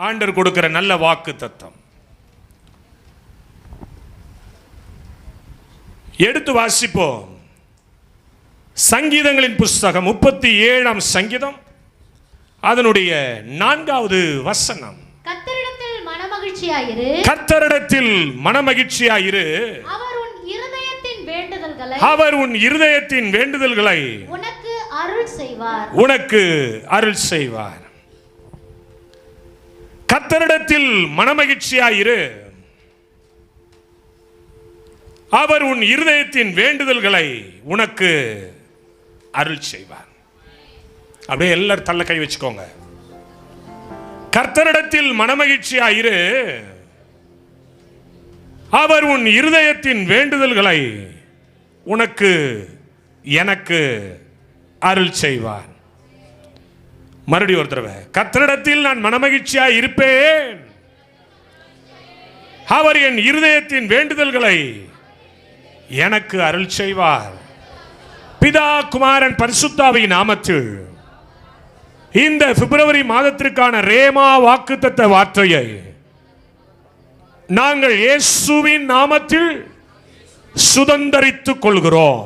ஆண்டவர் கொடுக்கிற நல்ல வாக்கு தத்தம். எடுத்து வாசிப்போம். சங்கீதங்களின் புஸ்தகம் 37ஆம் சங்கீதம் அதனுடைய 4வது வசனம். கர்த்தரிடத்தில் மனமகிழ்ச்சியாயிரு, கர்த்தரிடத்தில் மனமகிழ்ச்சியாயிரு, அவர் உன் இருதயத்தின் வேண்டுதல்களை உனக்கு அருள் செய்வார். கர்த்தரிடத்தில் மனமகிழ்ச்சியாயிரு, அவர் உன் இருதயத்தின் வேண்டுதல்களை உனக்கு அருள் செய்வார். அப்படியே எல்லாரும் தள்ள கை வச்சுக்கோங்க. கர்த்தரிடத்தில் மனமகிழ்ச்சியாயிரு, அவர் உன் இருதயத்தின் வேண்டுதல்களை உனக்கு எனக்கு அருள் செய்வார். மறுபடியும் ஒரு தடவை. கர்த்தரிடத்தில் நான் மனமகிழ்ச்சியாய் இருப்பேன், அவர் என் இருதயத்தின் வேண்டுதல்களை எனக்கு அருள் செய்வார். பிதா குமாரன் பரிசுத்தாவியின் நாமத்தில் இந்த பிப்ரவரி மாதத்திற்கான ரேமா வாக்குத்தத்த வார்த்தையை நாங்கள் இயேசுவின் நாமத்தில் சுதந்தரித்துக் கொள்கிறோம்.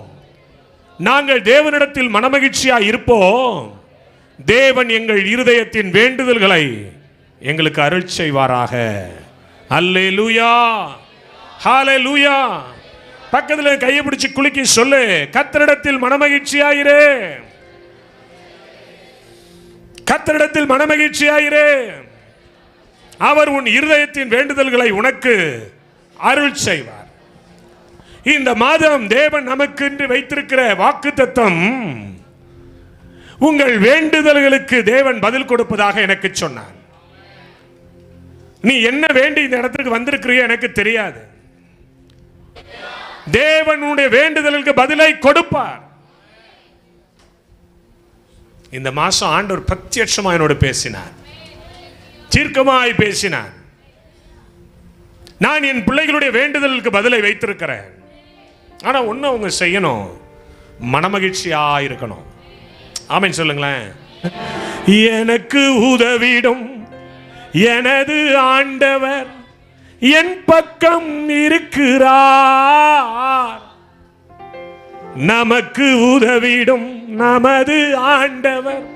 நாங்கள் தேவனிடத்தில் மனமகிழ்ச்சியாய் இருப்போம். தேவன் எங்கள் இருதயத்தின் வேண்டுதல்களை எங்களுக்கு அருள் செய்வாராக. அல்லேலூயா, ஹல்லேலூயா. பக்கத்தில் கையை பிடிச்சு குலுக்கி சொல்லு, கர்த்தரிடத்தில் மனமகிழ்ச்சியாயிரு, கர்த்தரிடத்தில் மனமகிழ்ச்சியாயிரு, அவர் உன் இருதயத்தின் வேண்டுதல்களை உனக்கு அருள் செய்வார். இந்த மாதம் தேவன் நமக்கு என்று வைத்திருக்கிற வாக்குத்தத்தம், உங்கள் வேண்டுதல்களுக்கு தேவன் பதில் கொடுப்பதாக எனக்கு சொன்னார். நீ என்ன வேண்டி இந்த இடத்துக்கு வந்திருக்கிறியோ எனக்கு தெரியாது. தேவன் உன்னுடைய வேண்டுதலுக்கு பதிலை கொடுப்பார். இந்த மாசம் ஆண்டவர் பிரத்யட்சமாய் என்னோடு பேசினார், தீர்க்கமாய் பேசினார். நான் என் பிள்ளைகளுடைய வேண்டுதலுக்கு பதிலை வைத்திருக்கிறேன். ஆனா ஒண்ணு அவங்க செய்யணும், மனமகிழ்ச்சியா இருக்கணும். ஆமென் சொல்லுங்களேன். எனக்கு உதவிடும் எனது ஆண்டவர் என் பக்கம் இருக்கிறார். நமக்கு உதவிடும் நமது ஆண்டவர்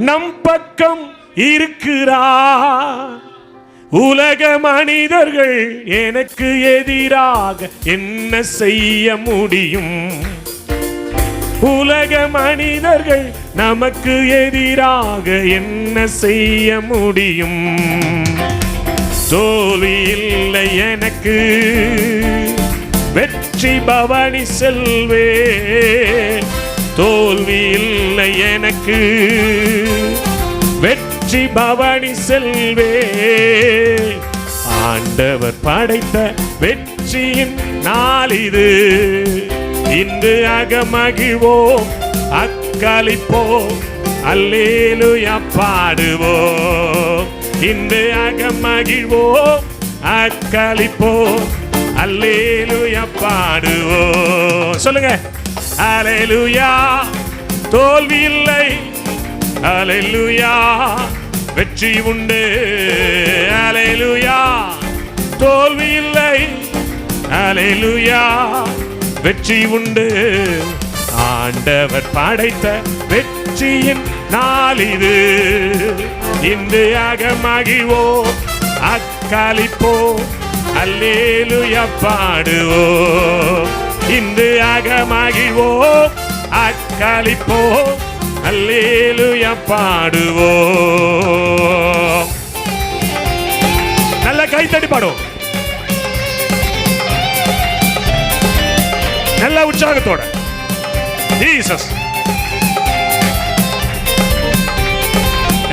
நம் பக்கம் இருக்கிறார். உலக மனிதர்கள் எனக்கு எதிராக என்ன செய்ய முடியும்? உலக மனிதர்கள் நமக்கு எதிராக என்ன செய்ய முடியும்? தோல்வி இல்லை எனக்கு, வெற்றி பவனி செல்வே. தோல்வி இல்லை எனக்கு, வெற்றி பவனி செல்வே. ஆண்டவர் படைத்த வெற்றியின் நாளிது, இன்று அகமகிழ்வோம் அக்களிப்போம் அல்லேலூயா பாடுவோம். இன்று அகமகிழ்வோம் அக்களிப்போம் அல்லேலூயா பாடுவோம். சொல்லுங்க, அல்லேலூயா. தோல்வி இல்லை, அல்லேலூயா. வெற்றி உண்டு, அல்லேலூயா. தோல்வி இல்லை, அல்லேலூயா. வெற்றி உண்டு. ஆண்டவர் படைத்த வெற்றியின் நாளிது, இன்று அகமகிழ்வோம் அக்களிப்போம் அல்லேலூயா பாடுவோம். இன்று அகமகிழ்வோம் அக்களிப்போம் அல்லேலூயா பாடுவோம். நல்ல கைத்தடி பாடுவோம், நல்ல உற்சாகத்தோட. ஜீசஸ்,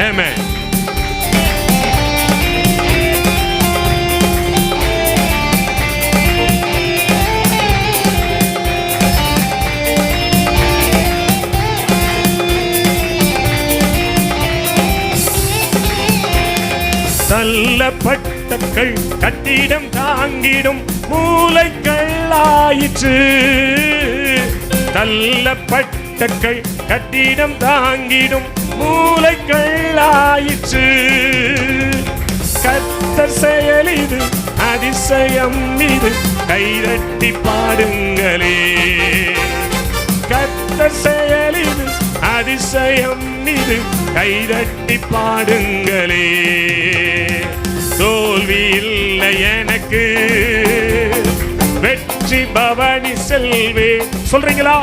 ஆமென். தள்ளப்பட்ட கட்டிடம் தாங்கிடும் மூலைக்கல்லாயிற்று. தள்ளப்பட்ட கட்டிடம் தாங்கிடும் மூலைக்கல்லாயிற்று. கர்த்தர் செயல் இது அதிசயம் இது, கைதட்டி பாடுங்களே. கர்த்தர் செயல் இது அதிசயம் இது, கைதட்டி பாடுங்களே. தோல்வி இல்லை எனக்கு, வெற்றி பவனி செல்வே. சொல்றீங்களா?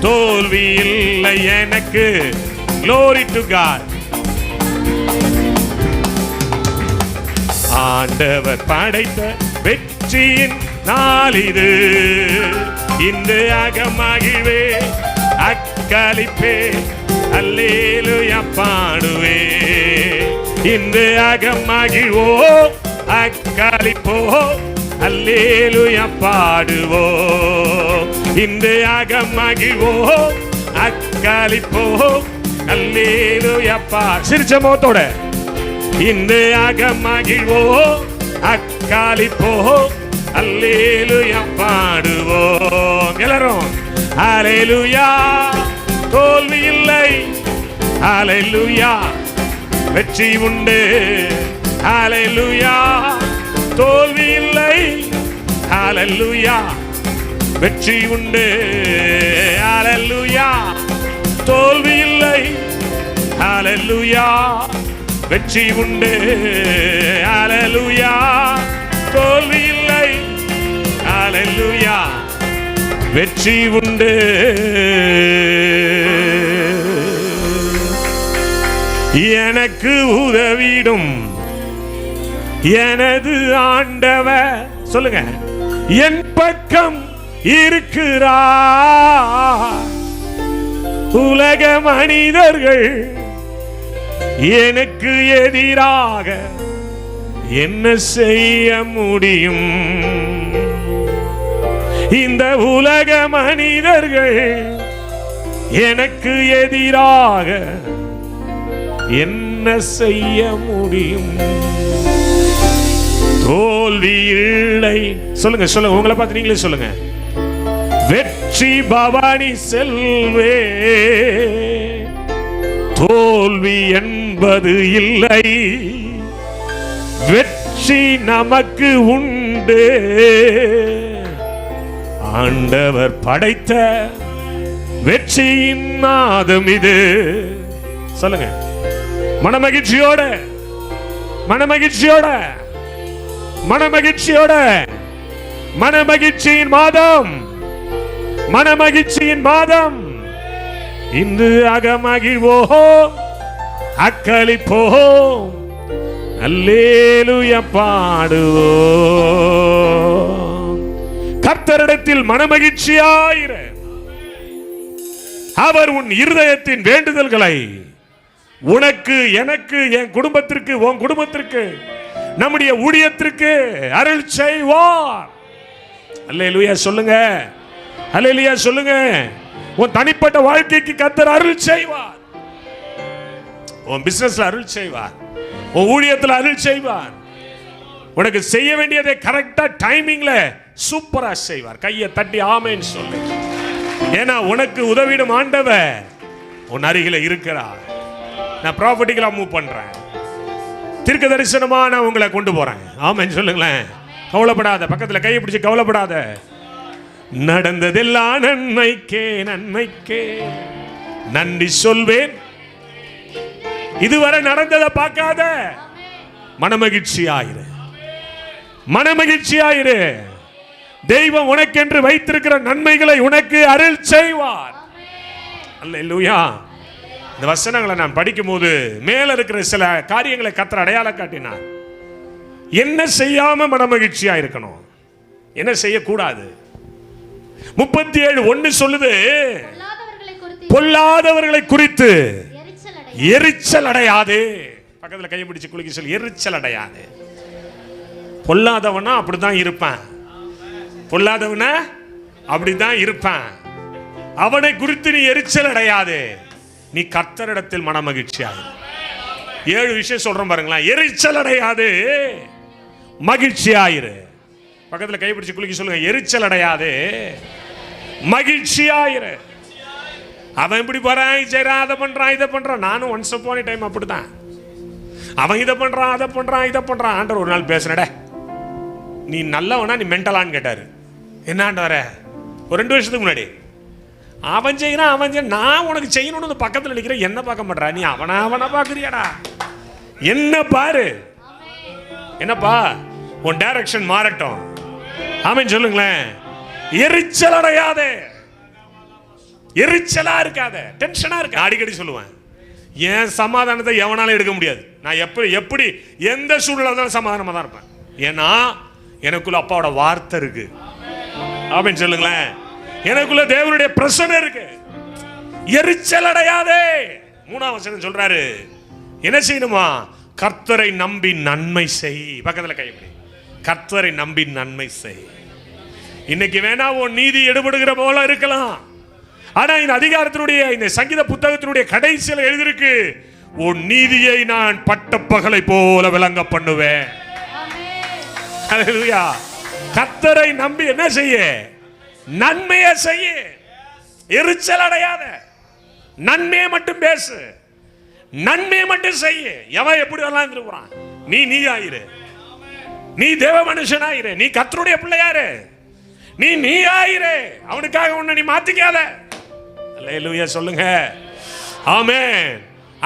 தோல்வி இல்லை எனக்கு. Glory to God. ஆண்டவர் படைத்த வெற்றியின் நாளிது, இந்த அகமகிழ்வே அக்களிப்பே அல்லேலூயா பாடுவே. இந்த அகமகிழ்வோ அக்களிப்போ அல்லேலூயா பாடுவோ. இந்த அகமகிழ்வோ அக்களிப்போ அல்லேலூயா பா. சிரிச்ச முகத்தோட இந்த அகமகிழ்வோ அக்காலிப்போ அல்லேலூயா பாடுவோம். எல்லாரும் அல்லேலூயா. தோல்வி இல்லை, அல்லேலூயா. வெற்றி உண்டு, அல்லேலூயா. தோல்வி இல்லை, அல்லேலூயா. வெற்றி உண்டு, அல்லேலூயா. தோல்வி இல்லை, அல்லேலூயா. வெற்றி உண்டு, அல்லேலூயா. தோல்வி இல்லை, அல்லேலூயா. வெற்றி உண்டு. எனக்கு உதவிடும் எனது ஆண்டவர், சொல்லுங்க, என் பக்கம் இருக்கிறார். உலக மனிதர்கள் எனக்கு எதிராக என்ன செய்ய முடியும்? இந்த உலக மனிதர்கள் எனக்கு எதிராக என்ன செய்ய முடியும்? தோல்வி இல்லை. சொல்லுங்க சொல்லுங்க, உங்களை பார்த்து நீங்களே சொல்லுங்க. வெற்றி பவானி செல்வே. தோல்வி என்பது இல்லை, வெற்றி நமக்கு உண்டு. ஆண்டவர் படைத்த வெற்றியின் நாதம் இது. சொல்லுங்க, மனமகிழ்ச்சியோட மனமகிழ்ச்சியோட மனமகிழ்ச்சியோட. மனமகிழ்ச்சியின் மாதம், மனமகிழ்ச்சியின் மாதம். இன்று அகமகிழ்வோம் அக்களிப்போம் அல்லேலூயா பாடுவோம். கர்த்தரிடத்தில் மனமகிழ்ச்சியாயிரு. அவர் உன் இருதயத்தின் வேண்டுதல்களை உனக்கு, எனக்கு, என் குடும்பத்திற்கு, உன் குடும்பத்திற்கு, நம்முடைய ஊழியத்திற்கு அருள் செய்வார். அல்லேலூயா சொல்லுங்க, அல்லேலூயா சொல்லுங்க. உன் தனிப்பட்ட வாழ்க்கைக்கு கர்த்தர் அருள் செய்வார். உன் பிசினஸ்ல அருள் செய்வார், உன் ஊழியத்தில் அருள் செய்வார். உனக்கு செய்ய வேண்டியதை கரெக்டா டைமிங்ல சூப்பரா செய்வார். கையை தட்டி ஆமென் சொல்லு. ஏன்னா உனக்கு உதவிடும் ஆண்டவர் உன் அருகில இருக்கிறார். நான் ப்ராப்பர்ட்டிகளா மூவ் பண்றேன், தீர்க்க தரிசனமா நான் உங்களை கொண்டு போறேன். ஆமென் சொல்லுங்களேன். கவலைப்படாத, பக்கத்துல கையை பிடிச்சு கவலைப்படாத. நடந்ததெல்லாம் நன்மைக்கே, நன்மைக்கே நன்றி சொல்வேன். இதுவரை நடந்ததை பார்க்காத, மனமகிழ்ச்சியாயிரு, மனமகிழ்ச்சியாயிரு. தெய்வம் உனக்கென்று வைத்திருக்கிற நன்மைகளை உனக்கு அருள் செய்வார். அல்லேலூயா. இந்த வசனங்களை நான் படிக்கும் போது மேல இருக்கிற சில காரியங்களை கர்த்தர் அடையாளம் காட்டினார். என்ன செய்யாம மனமகிழ்ச்சியா இருக்கணும், என்ன செய்யக்கூடாது. 37:1 சொல்லுது, பொல்லாதவர்களை குறித்து எரிச்சல் அடையாது. பக்கத்துல கையை பிடிச்சு குலுக்கி சொல்லி, எரிச்சல் அடையாது. பொல்லாதவனா அப்படிதான் இருப்பான், பொல்லாதவனா அப்படிதான் இருப்பான். அவனை குறித்து நீ எரிச்சல் அடையாது. நீ கர்த்தரிடத்தில் மனமகிழ்ச்சியாயிரு. 7 விஷயம் சொல்றோம் பாருங்களேன். எரிச்சல் அடையாது, மகிழ்ச்சியாயிரு. பக்கத்துல கை பிடிச்சு குலுக்கி சொல்லுங்க, எரிச்சல் அடையாது, மகிழ்ச்சியாயிரு. அவன் இப்படி போறான், செய்றான், அதை பண்றான், இதை பண்றான். நானும் ஒன்ஸ் அப்பான் எ டைம் அப்படிதான். அவன் இதை பண்றான், அதை பண்றான், இதை பண்றான். ஆண்டவர் ஒரு நாள் பேசுனட, நீ நல்லவனா நீ மென்டலான்னு கேட்டாரு. என்ன ஆண்டவர? ஒரு 2 வருஷத்துக்கு முன்னாடி. அவன் செய்யறான், அவன் செய்ய, நான் உனக்கு செய்யணும்னு பக்கத்தில் நிற்கிறேன், என்ன பார்க்க மாட்டா நீ? அவனா பார்க்குறியாடா? என்ன பாரு, என்னப்பா உன் டைரக்ஷன் மாறட்டும். ஆமென் சொல்லுங்களேன். எரிச்சல் அடையாதே, எரிச்சலா இருக்காத, டென்ஷனா இருக்க. அடிக்கடி சொல்லுவேன், என் சமாதானத்தை எவனாலும் எடுக்க முடியாது. நான் எப்படி எந்த சூழ்நிலை இருந்தாலும் சமாதானமா தான் இருப்பேன். ஏன்னா எனக்குள்ள அப்பாவோட வார்த்தை இருக்கு. ஆமென் சொல்லுங்களேன். எனக்குள்ள தேவனுடைய பிரசன்னம் இருக்கு. எரிச்சல் அடையாதே. 3ஆம் வசனம் சொல்றாரு, என்ன செய்யணுமா? கர்த்தரை நம்பி நன்மை செய். பக்கத்துல கைப்பிடி. கர்த்தரை நம்பி நன்மை செய். இன்னைக்கு வேணா உன் நீதி எடுபடுகிற போல இருக்கலாம், ஆனா இந்த அதிகாரத்தினுடைய இந்த சங்கீத புத்தகத்தினுடைய கடைசியில் எழுதிருக்கு, உன் நீதியை நான் பட்டப்பகலை போல விளங்க பண்ணுவேன். ஹல்லேலூயா. கர்த்தரை நம்பி என்ன செய்ய? நன்மையை செய்ய. எரிச்சல் அடையாத, நன்மையை மட்டும் பேசு, நன்மையை மட்டும் செய்ய. எவன் எப்படி வரலாம் இருந்துருப்பான்? நீ ஆயிரு, நீ தேவ மனுஷனாயிரு, நீ கர்த்தருடைய பிள்ளையாரு, நீ ஆயிரு. அவனுக்காக உன்னை நீ மாத்திக்காத. அல்லேலூயா சொல்லுங்க. ஆமென்.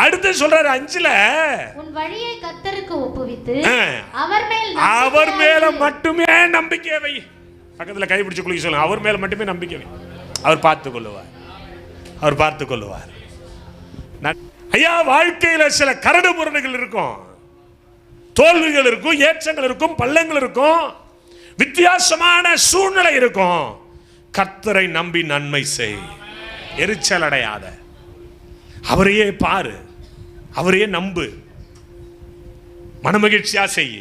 அடுத்து சொல்றாரு 5ல, உன் வழியை கர்த்தருக்கு ஒப்புவித்து அவர் மேல மட்டுமே நம்பிக்கை வை. பக்கத்துல கை பிடிச்சு குளிக்க சொல்லுங்க. அவர் மேல மட்டுமே நம்பிக்கை வை. அவர் பார்த்துக் கொள்ளுவார், அவர் பார்த்துக் கொள்ளுவார். ஐயா, வாழ்க்கையில சில கரடு முரடுகள் இருக்கும், தோல்விகள் இருக்கும், ஏற்றங்கள் இருக்கும், பள்ளங்கள் இருக்கும், வித்தியாசமான சூழ்நிலை இருக்கும். கர்த்தரை நம்பி நன்மை செய், எரிச்சல் அடையாத, அவரையே பாரு, அவரையே நம்பு, மனமகிழ்ச்சியா செய்ய.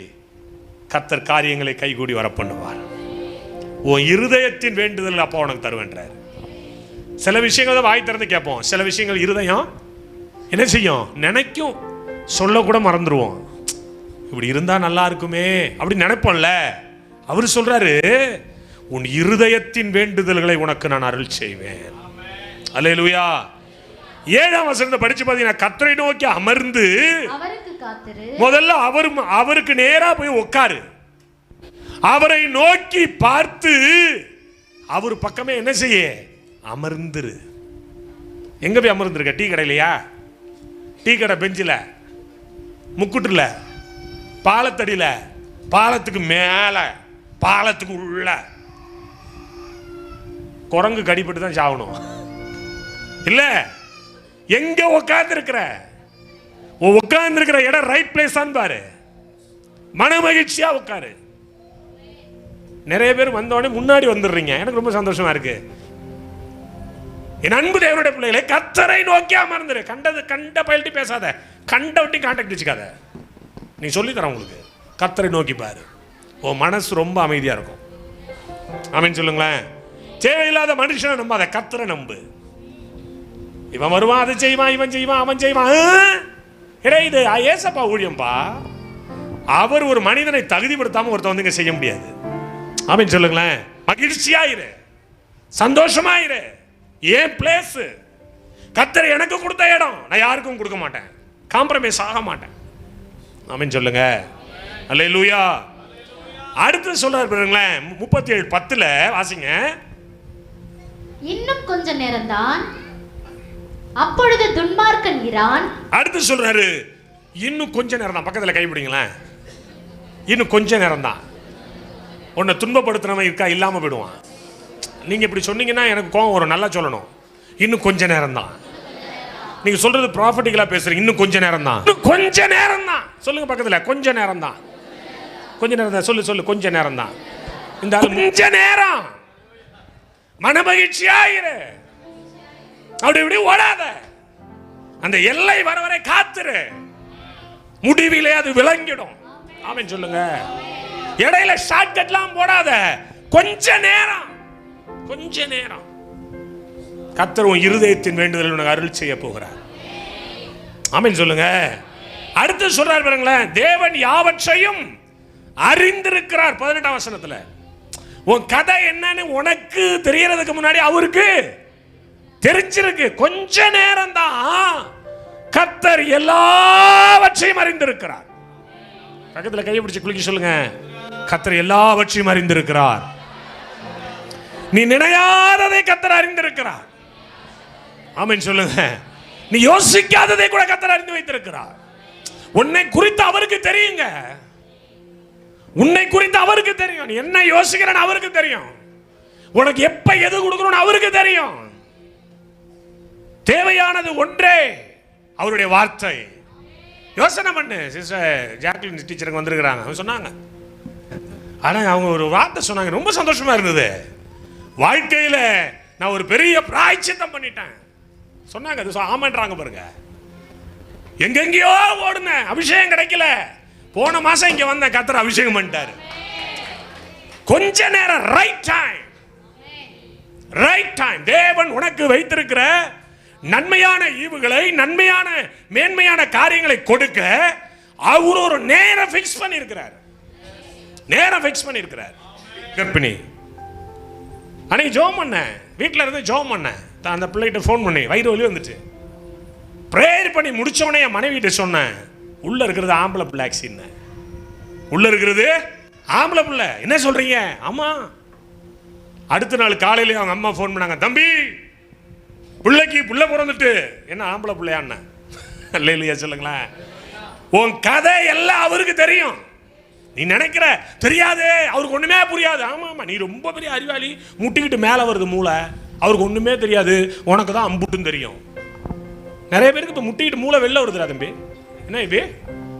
கர்த்தர் காரியங்களை கைகூடி வர பண்ணுவார். உன் இருதயத்தின் வேண்டுதல் அப்பா உனக்கு தருவேன்றார். சில விஷயங்கள் தான் வாய் திறந்து கேட்போம், சில விஷயங்கள் இருதயம் என்ன செய்யும்? நினைக்கும், சொல்ல கூட மறந்துடுவோம். இப்படி இருந்தா நல்லா இருக்குமே அப்படி நினைப்போம்ல. அவர் சொல்றாரு, உன் இருதயத்தின் வேண்டுதல்களை உனக்கு நான் அருள் செய்வேன். அல்லேலூயா. 7ஆம் வசனத்தை படிச்சு பார்த்தீங்கன்னா, கர்த்தரை நோக்கி அமர்ந்து முதல்ல அவருக்கு நேரா போய் உட்காரு, அவரை நோக்கி பார்த்து அவர் பக்கமே என்ன செய்ய? அமர்ந்துரு. எங்க போய் அமர்ந்துருக்க? டீ கடையிலையா? டீ கடை பெஞ்சில், முக்குட்டுல, பாலத்தடியில, பாலத்துக்கு மேல, பாலத்துக்கு உள்ள? குரங்கு கடிப்பட்டு தான் சாவணும் இல்ல? எங்க உட்கார்ந்து இருக்கிற? உட்கார்ந்து இருக்கிற இடம் ரைட் பிளேஸ் தான் பாரு, மன மகிழ்ச்சியா உட்காரு. நிறைய பேர் வந்தோடனே முன்னாடி வந்துடுறீங்க, எனக்கு ரொம்ப சந்தோஷமா இருக்கு. என் அன்பு தேவனுடைய பிள்ளைகளை, கர்த்தரை நோக்கி அமர்ந்துரு. கண்ட பயில்ட்டி பேசாத, கண்ட விட்டு கான்டாக்ட் வச்சுக்காத. நீ சொல்லி தர உங்களுக்கு, கர்த்தரை நோக்கி பாரு, உன் மனசு ரொம்ப அமைதியா இருக்கும். ஆமென் சொல்லுங்களேன். தேவையில்லாத மனுஷனை நம்பாத, கர்த்தரை நம்பு. இவன் வருவான், அதை செய்வான், இவன் செய்வான், அவன் செய்வான். இது ஏசப்பா ஊழியம்பா. அவர் ஒரு மனிதனை தகுதிப்படுத்தாம ஒருத்தன் வந்து இங்க செய்ய முடியாது. ஆமென் சொல்லுங்களேன். மகிழ்ச்சியாயிரு, சந்தோஷமாயிரு. ஏன் பிளேஸ்? கர்த்தர் எனக்கு கொடுத்த இடம், நான் யாருக்கும் கொடுக்க மாட்டேன், காம்ப்ரமைஸ் ஆக மாட்டேன். ஆமென் சொல்லுங்க. அல்லேலூயா. அடுத்து சொல்றாரு பாருங்களேன், 37:10 வாசிங்க. இன்னும் கொஞ்ச நேரம்தான், அப்பொழுது துன்மார்க்கன் இரான். அடுத்து சொல்றாரு, இன்னும் கொஞ்ச நேரம் தான். பக்கத்துல கைப்பிடிங்களேன். இன்னும் கொஞ்ச நேரம் தான். உன்னை துன்பப்படுத்துறவன் இருக்கா, இல்லாம போயிடுவான். நீங்க இப்படி சொன்னீங்கன்னா எனக்கு கோவம் வரும். நல்லா சொல்லணும், இன்னும் கொஞ்ச நேரம் தான். நீங்க சொல்றது ப்ராஃபிட்டிக்கலா பேசுறீங்க. இன்னும் கொஞ்ச நேரம் தான், கொஞ்ச நேரம் தான். சொல்லுங்க பக்கத்துல, கொஞ்ச நேரம் தான், கொஞ்ச நேரம் தான். சொல்லு, கொஞ்ச நேரம் தான். இந்த கொஞ்ச நேரம் மனமகிழ்ச்சியாயிரு, அப்படி இப்படி ஓடாத. அந்த எல்லை வர வரை காத்துரு, முடிவிலே அது விளங்கிடும். ஆமென் சொல்லுங்க. இடையில ஷார்ட்கட்லாம் போடாத. கொஞ்ச நேரம், கொஞ்ச நேரம். கர்த்தர் உன் இருதயத்தின் வேண்டுதல் உனக்கு அருள் செய்ய போகிறார். ஆமென் சொல்லுங்க. அடுத்து சொல்றார் பாருங்களேன், தேவன் யாவற்றையும் அறிந்திருக்கிறார். 18ஆம் வசனத்துல, உன் கதை என்னன்னு உனக்கு தெரியறதுக்கு முன்னாடி அவருக்கு தெரிஞ்சிருக்கு. கொஞ்ச நேரம் தான், கர்த்தர் எல்லாவற்றையும் அறிந்திருக்கிறார். பக்கத்துல கையை பிடிச்சு குலுக்கி சொல்லுங்க, கர்த்தர் எல்லாவற்றையும் அறிந்திருக்கிறார். நீ நினையாததை கர்த்தர் அறிந்திருக்கிறார். ஆமென் சொல்லுங்க. நீ யோசிக்காததை கூட கர்த்தர் அறிந்து வைத்திருக்கிறார். உன்னை குறித்து அவருக்கு தெரியுங்க. உன்னை குறித்து அவருக்கு தெரியும். நீ என்ன யோசிக்கிறன்னு அவருக்கு தெரியும். உனக்கு எப்ப எது கொடுக்கணும்னு அவருக்கு தெரியும். தேவையானது ஒன்றே, அவருடைய வார்த்தை. யோசனை பண்ணு. சிஸ்டர் ஜாக்லின் டீச்சருக்கு வந்திருக்கிறாங்க. அவங்க சொன்னாங்க, ஆனா அவங்க ஒரு வார்த்தை சொன்னாங்க, ரொம்ப சந்தோஷமா இருந்தது. வாழ்க்கையில நான் ஒரு பெரிய பிராயச்சித்தம் பண்ணிட்டேன் சொன்னாங்க. அது ஆமான்றாங்க பாருங்க. எங்கெங்கயோ ஓடுனேன், அபிஷேகம் கிடைக்கல. போன மாசம் இங்க வந்த கர்த்தர் அபிஷேகம் பண்ணிட்டாரு. கொஞ்ச நேரம், ரைட் டைம். தேவன் உனக்கு வைத்திருக்கிற நன்மையான ஈவுகளை, நன்மையான மேன்மையான காரியங்களை கொடுக்க அவர் ஒரு நேரம் ஃபிக்ஸ் பண்ணியிருக்கிறார். கர்ப்பிணி அன்னைக்கு ஜோம் பண்ணேன், வீட்டில் இருந்து ஜோம் பண்ணேன். அந்த பிள்ளைகிட்ட ஃபோன் பண்ணி வயிறு வலி வந்துச்சு. ப்ரேயர் பண்ணி முடிச்சோடனே என் மனைவிட்ட சொன்னேன், உள்ள இருக்கிறது ஆம்பளை பிள்ளை ஆக்சின்னு. உள்ள இருக்கிறது ஆம்பளை பிள்ளை. என்ன சொல்றீங்க? ஆமா. அடுத்த நாள் காலையில அவங்க அம்மா ஃபோன் பண்ணாங்க, தம்பி பிள்ளைக்கு புள்ள பிறந்துட்டு. என்ன ஆம்பளை பிள்ளையான்னு இல்லையா சொல்லுங்களேன். உன் கதை எல்லாம் அவருக்கு தெரியும். நீ நினைக்கிற தெரியாது, அவருக்கு ஒண்ணுமே புரியாது. ஆமா ஆமா, நீ ரொம்ப பெரிய அறிவாளி, முட்டிக்கிட்டு மேல வருது மூளை, அவருக்கு ஒண்ணுமே தெரியாது, உனக்கு தான் அம்புட்டும் தெரியும். நிறைய பேருக்கு இப்ப முட்டிக்கிட்டு மூளை வெளில வருதுடா தம்பி. என்ன இது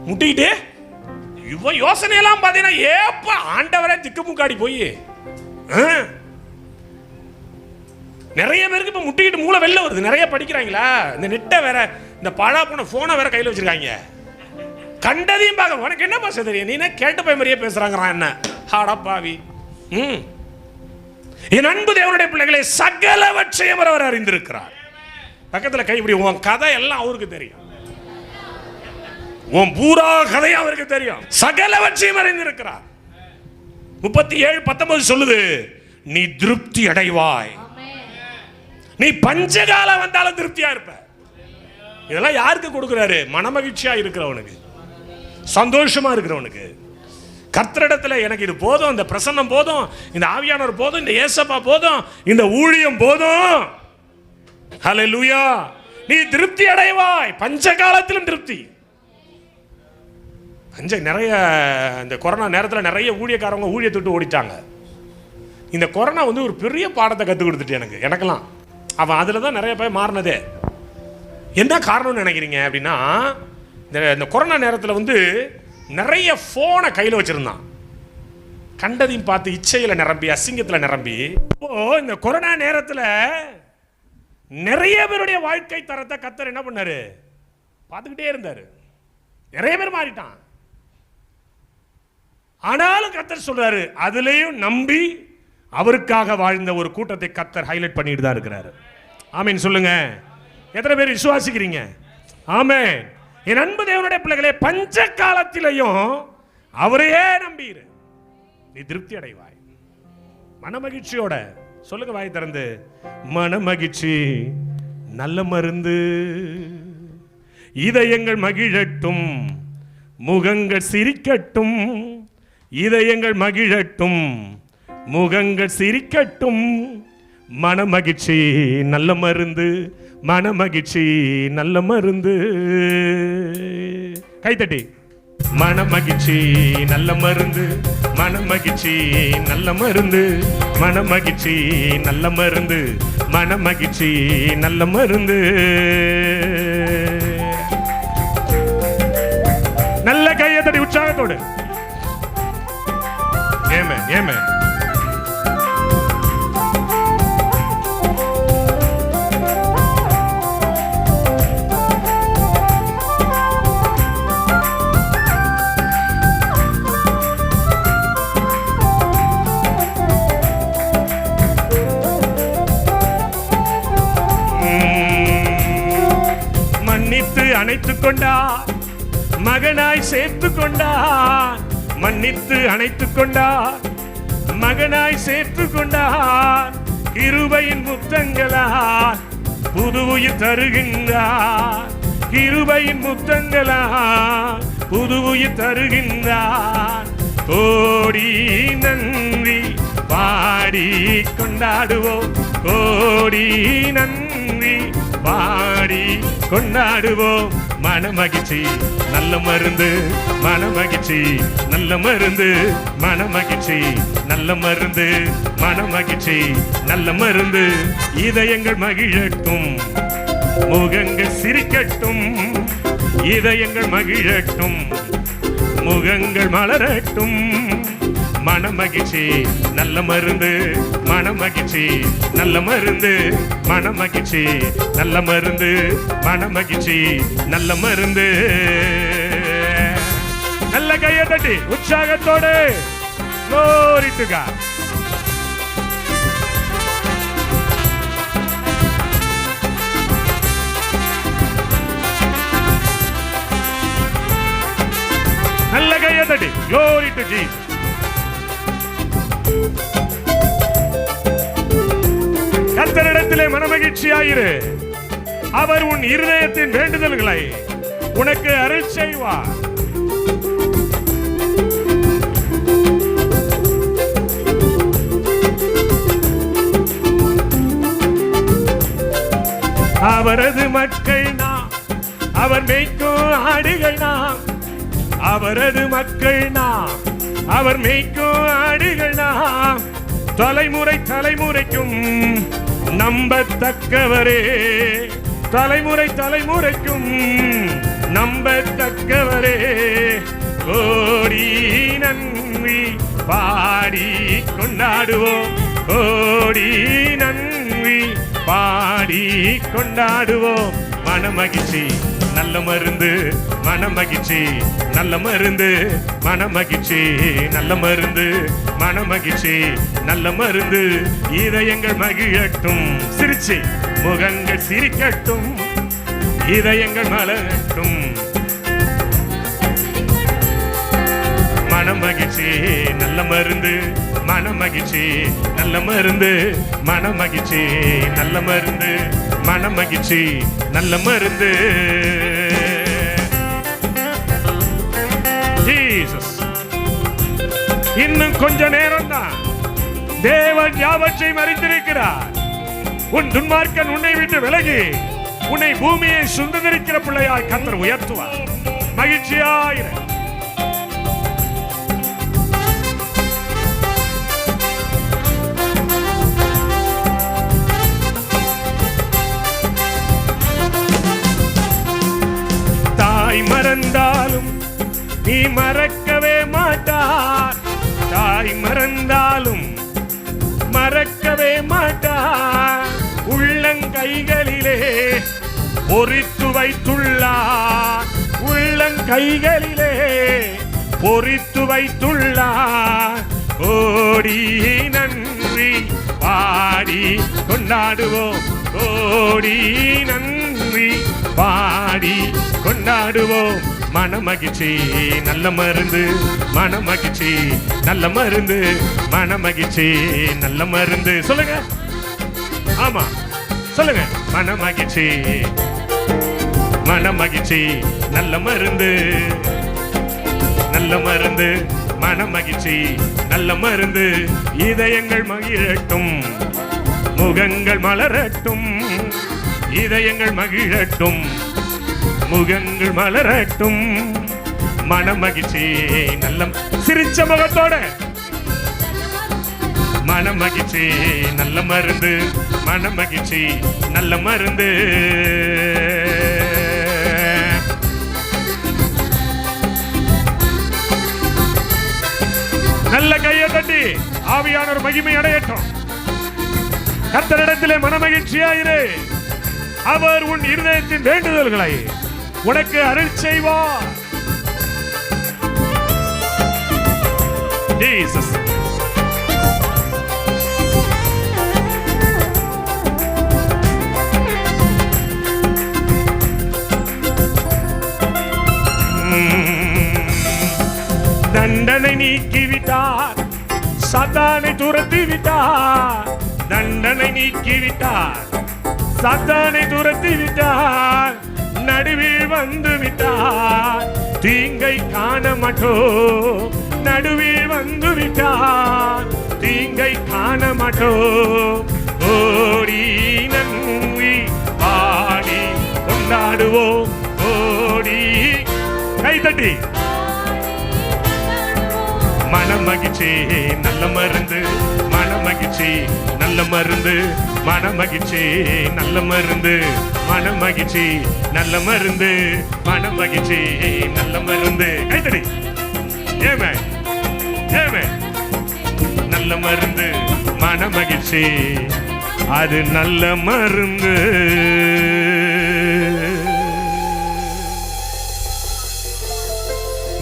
முட்டிக்கிட்டு இவன் யோசனையெல்லாம் பாத்தீங்கன்னா, ஏப்பா ஆண்டவரே திக்குமுக்காடி போய். நிறைய பேருக்கு இப்ப முட்டிக்கிட்டு மூளை வெளில வருது. நிறைய படிக்கிறாங்களா, இந்த நெட்டை வேற, இந்த பழா போன போனை வேற கையில் வச்சிருக்காங்க. கண்டதையும் பார்க்க, உனக்கு என்ன பேச தெரியும்? நீ என்ன கேட்ட போய் மாதிரியே பேசுறாங்க. என்ன ஹாடப்பாவி. என் அன்பு தேவனுடைய பிள்ளைகளை, சகலவற்றையும் அவர் அறிந்திருக்கிறார். பக்கத்துல கைப்பிடி. உன் கதை எல்லாம் அவருக்கு தெரியும். உன் பூரா கதையும் அவருக்கு தெரியும். சகலவற்றையும் அறிந்திருக்கிறார். 37:19 சொல்லுது, நீ திருப்தி அடைவாய். நீ பஞ்சகாலம் வந்தாலும் திருப்தியா இருப்ப. இதெல்லாம் யாருக்கு கொடுக்கிறாரு? மனமகிழ்ச்சியா இருக்கிறவனுக்கு, சந்தோஷமா இருக்கிறவனுக்கு. கர்த்தரிடத்துல எனக்கு இது போதும், இந்த பிரசன்னம் போதும், இந்த ஆவியானவர் போதும், இந்த ஏசப்பா போதும், இந்த ஊழியம் போதும். ஹல்லேலூயா. நீ திருப்தி அடைவாய். பஞ்சகாலத்திலும் திருப்தி. நிறைய இந்த கொரோனா நேரத்தில் நிறைய ஊழியக்காரங்க ஊழியத்தை விட்டு ஓடிட்டாங்க. இந்த கொரோனா வந்து ஒரு பெரிய பாடத்தை கற்றுக் கொடுத்துட்டு எனக்கெல்லாம். அவன் அதில் தான் நிறைய பேர் மாறினதே. என்ன காரணம்னு நினைக்கிறீங்க அப்படின்னா, இந்த கொரோனா நேரத்தில் வந்து நிறைய ஃபோனை கையில் வச்சுருந்தான். கண்டதையும் பார்த்து இச்சையில் நிரம்பி, அசிங்கத்தில் நிரம்பி. இப்போ இந்த கொரோனா நேரத்தில் நிறைய பேருடைய வாழ்க்கை தரத்தை கர்த்தர் என்ன பண்ணாரு? பார்த்துக்கிட்டே இருந்தார். நிறைய பேர் மாறிட்டான். ஆனாலும் கர்த்தர் சொல்றாரு, அதுலேயும் நம்பி அவருக்காக வாழ்ந்த ஒரு கூட்டத்தை கர்த்தர் ஹைலைட் பண்ணிட்டு தான் இருக்கிறாரு. ஆமீன் சொல்லுங்க. எத்தனை பேர் விசுவாசிக்கிறீங்க? ஆமென். என் அன்பு தேவனுடைய பிள்ளைகளே, பஞ்ச காலத்திலையும் அவரையே நம்பிரு, நீ திருப்தி அடைவாய். மனமகிழ்ச்சியோட சொல்லுங்க வாய் திறந்து, மனமகிழ்ச்சி நல்ல மருந்து, இதயங்கள் மகிழட்டும், முகங்கள் சிரிக்கட்டும். இதயங்கள் மகிழட்டும், முகங்கள் சிரிக்கட்டும். மனமகிழ்ச்சி நல்ல மருந்து, மனமகிழ்ச்சி நல்ல மருந்து. கைத்தட்டி. மனமகிழ்ச்சி நல்ல மருந்து, மனமகிழ்ச்சி நல்ல மருந்து, மனமகிழ்ச்சி நல்ல மருந்து, மனமகிழ்ச்சி நல்ல மருந்து. நல்ல கையத்தடி உற்சாகத்தோடு. ஆமென் ஆமென். மன்னித்து அணைத்துக் கொண்டார், மகனாய் சேர்த்துக் கொண்டார். மன்னித்து அணைத்துக் கொண்டார், மகனாய் சேர்த்துக் கொண்டார். கிருபையின் முத்தங்களால் புது உயிர் தருகின்றார். கிருபையின் முத்தங்களா புது உயிர் தருகின்றார். கோடி நன்றி பாடி கொண்டாடுவோம், கோடி நன்றி பாடி கொண்டாடுவோம். மனமகிழ்ச்சி நல்ல மருந்து, மனமகிழ்ச்சி நல்ல மருந்து, மனமகிழ்ச்சி நல்ல மருந்து, மனமகிழ்ச்சி நல்ல மருந்து. இதயங்கள் மகிழட்டும், முகங்கள் சிரிக்கட்டும், இதயங்கள் மகிழட்டும், முகங்கள் மலரட்டும். மனமகிழ்ச்சி நல்ல மருந்து, மனமகிழ்ச்சி நல்ல மருந்து, மனமகிழ்ச்சி நல்ல மருந்து, மனமகிழ்ச்சி நல்ல மருந்து. நல்ல கையை தட்டி உற்சாகத்தோடு Glory to God. நல்ல கையை தட்டி Glory to Jesus. கர்த்தரிடத்திலே மனமகிழ்ச்சியாயிரு, அவர் உன் இருதயத்தின் வேண்டுதல்களை உனக்கு அருள் செய்வார். அவரது மக்கள் நாம், அவர் மேய்க்கும் ஆடுகள் நாம். அவரது மக்கள் நாம், அவர் மேய்க்கும் ஆடுகள் நாம். தலைமுறை தலைமுறைக்கும் நம்பத்தக்கவரே, தலைமுறை தலைமுறைக்கும் நம்பத்தக்கவரே. கோடி நன்றி பாடி கொண்டாடுவோம், கோடி நன்றி பாடி கொண்டாடுவோம். மனமகிழ்ச்சி நல்ல மருந்து, மனமகிழ்ச்சி நல்ல மருந்து, மனமகிழ்ச்சி நல்ல மருந்து, மனமகிழ்ச்சி நல்ல மருந்து. இதயங்கள் மகிழட்டும், சிரிச்சு முகங்கள் சிரிக்கட்டும், இதயங்கள் மலரட்டும். மனமகிழ்ச்சி நல்ல மருந்து, மனமகிழ்ச்சி நல்ல மருந்து, மனமகிழ்ச்சி நல்ல மருந்து, மனமகிழ்ச்சி நல்ல மருந்து. ஜீசஸ், இன்னும் கொஞ்ச நேரம் தான் தேவன் யாவற்றையும் அறிந்திருக்கிறார். உன் துன்மார்க்கன் உன்னை விட்டு விலகி உன்னை பூமியை சுதந்திரிக்கிற பிள்ளையாய் கர்த்தர் உயர்த்துவார். மகிழ்ச்சியாயிரு. தாய் மறந்தாலும் நீ மறக்கவே மாட்டார், தாய் மறந்தாலும் மறக்கவே மாட்டார். உள்ளங்கைகளிலே பொறித்து வைத்துள்ளார், உள்ளங்கைகளிலே பொறித்து வைத்துள்ளார். கோடி நன்றி பாடி கொண்டாடுவோம், கோடி நன்றி பாடி கொண்டாடுவோம். மனமகிழ்ச்சி நல்ல மருந்து, மனமகிழ்ச்சி நல்ல மருந்து, மனமகிழ்ச்சி நல்ல மருந்து. சொல்லுங்க, ஆமா சொல்லுங்க. மனமகிழ்ச்சி, மனமகிழ்ச்சி நல்ல மருந்து, நல்ல மருந்து, மனமகிழ்ச்சி நல்ல மருந்து. இதயங்கள் மகிழட்டும், முகங்கள் மலரட்டும், இதயங்கள் மகிழட்டும், முகங்கள் மலரட்டும். மனமகிழ்ச்சி நல்ல சிரிச்ச முகத்தோட மனமகிழ்ச்சி நல்ல மருந்து, மனமகிழ்ச்சி நல்ல மருந்து. நல்ல கையை தட்டி ஆவியானவர் மகிமை அடையட்டும். கர்த்தரிடத்திலே மனமகிழ்ச்சியாயிரு, அவர் உன் இருதயத்தின் வேண்டுதல்களை உனக்கு அருள் செய்வார். Jesus. தண்டனை நீக்கிவிட்டார், சாத்தானை துரத்தி விட்டார். தண்டனை நீக்கிவிட்டார், சாத்தானை துரத்தி விட்டார். நடுவில் வந்து விட்டார், தீங்கை காண மாட்டோம். நடுவில் வந்து விட்டார், தீங்கை காண மாட்டோம். ஓடி நன்றி பாடி கொண்டாடுவோம். ஓடி கைதட்டி மனமகிழ்ச்சி நல்ல மருந்து, மனமகிழ்ச்சி நல்ல மருந்து, மனமகிழ்ச்சி நல்ல மருந்து, மனமகிழ்ச்சி நல்ல மருந்து, மனமகிழ்ச்சி நல்ல மருந்து. கைதடி ஏமே ஏமே நல்ல மருந்து மனமகிழ்ச்சி, அது நல்ல மருந்து.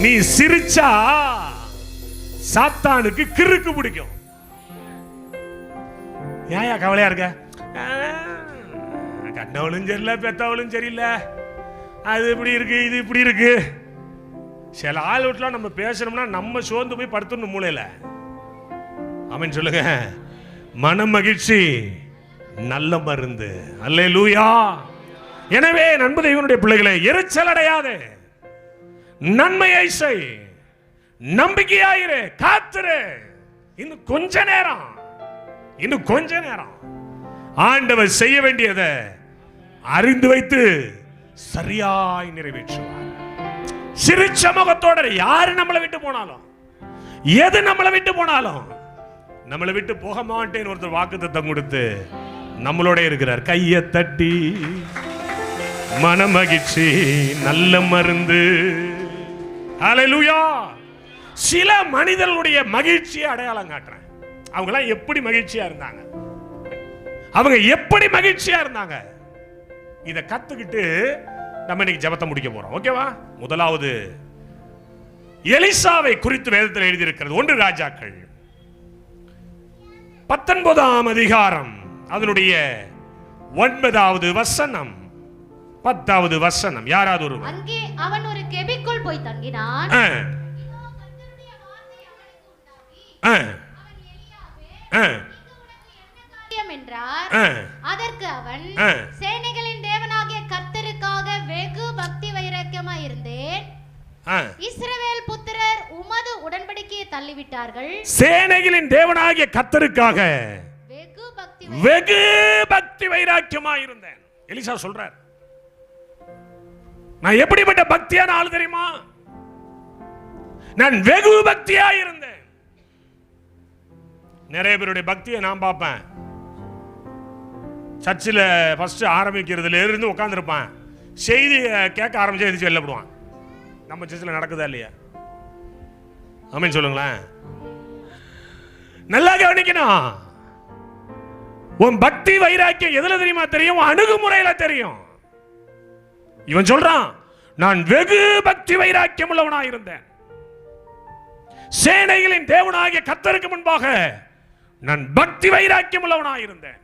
நீ சிரிச்சா சாத்தானுக்கு கிறுக்கு பிடிக்கும். ஏயா கவலையா இருக்க? கண்ணவளும் சரியில்லை, பெத்தவளும் சரியில்லை, அது இப்படி இருக்கு, இது இப்படி இருக்கு. சில ஆள் வீட்டுல நம்ம பேசணும்னா நம்ம சோர்ந்து போய் படுத்துடணும் மூளையில. ஆமென் சொல்லுங்க. மன மகிழ்ச்சி நல்ல மருந்து. அல்லேலூயா. எனவே நண்பு தேவனுடைய பிள்ளைகளை, எரிச்சல் அடையாதே, நன்மையை செய், நம்பிக்கையாயிரு, காத்துரு. இன்னும் கொஞ்ச நேரம், இன்னும் கொஞ்ச நேரம் ஆண்டவர் செய்ய வேண்டியதை அறிந்து வைத்து சரியாய் நிறைவேற்றுவார். சிரிச்ச முகத்தோட யாரு நம்மளை விட்டு போனாலும், எது நம்மளை விட்டு போனாலும், நம்மளை விட்டு போக மாட்டேன்னு ஒருத்தர் வாக்குத்தத்தம் கொடுத்து நம்மளோட இருக்கிறார். கையை தட்டி மனமகிழ்ச்சி நல்ல மருந்து. ஹல்லேலூயா. சில மனிதர்களுடைய மகிழ்ச்சியை அடையாளம் காட்டுறேன். அவங்க எல்லாம் எப்படி மகிழ்ச்சியா இருந்தாங்க, அவங்க எப்படி மகிழ்ச்சியா இருந்தாங்க, இத கத்துக்கிட்டு நம்ம இன்னைக்கு ஜெபத்தை முடிக்க போறோம். ஓகேவா? முதலாவது எலிசாவை குறித்து வேதத்தில் எழுதியிருக்கிறது. 1 ராஜாக்கள் 19ஆம் அதிகாரம் அதனுடைய 9வது வசனம் 10வது வசனம். யாராவது ஒரு அங்கே அவன் ஒரு கெபிக்குள் போய் தங்கினான். அதற்கு அவன், சேனைகளின் தேவனாகிய கர்த்தருக்காக வெகு பக்தி வைராக்கியமாய் இருந்தேன். இஸ்ரவேல் புத்திரர் உமது உடன்படிக்கையை தள்ளிவிட்டார்கள். சேனைகளின் தேவனாகிய கர்த்தருக்காக வெகு பக்தி வைராக்கியமாய் இருந்தேன். எலிசா சொல்றார், நான் எப்படிப்பட்ட பக்தியான ஆள் தெரியுமா? நான் வெகு பக்தியா இருந்தேன். நிறைய பேருடைய பக்தியை நான் பார்ப்பேன். சர்ச்சில் ஃபர்ஸ்ட் ஆரம்பிக்கிறதுல இருந்து உட்காந்துருப்பான், செய்தி கேட்க ஆரம்பிச்சா எதிர்த்து வெளிலப்படுவான். நம்ம சர்ச்சில் நடக்குதா இல்லையா? ஆமென் சொல்லுங்களேன். நல்லா கவனிக்கணும். உன் பக்தி வைராக்கியம் எதுல தெரியுமா தெரியும்? அணுகுமுறையில தெரியும். இவன் சொல்றான், நான் வெகு பக்தி வைராக்கியம் உள்ளவனாக இருந்தேன். சேனைகளின் தேவனாகிய கர்த்தருக்கு முன்பாக நான் பக்தி வைராக்கியம் உள்ளவனாக இருந்தேன்.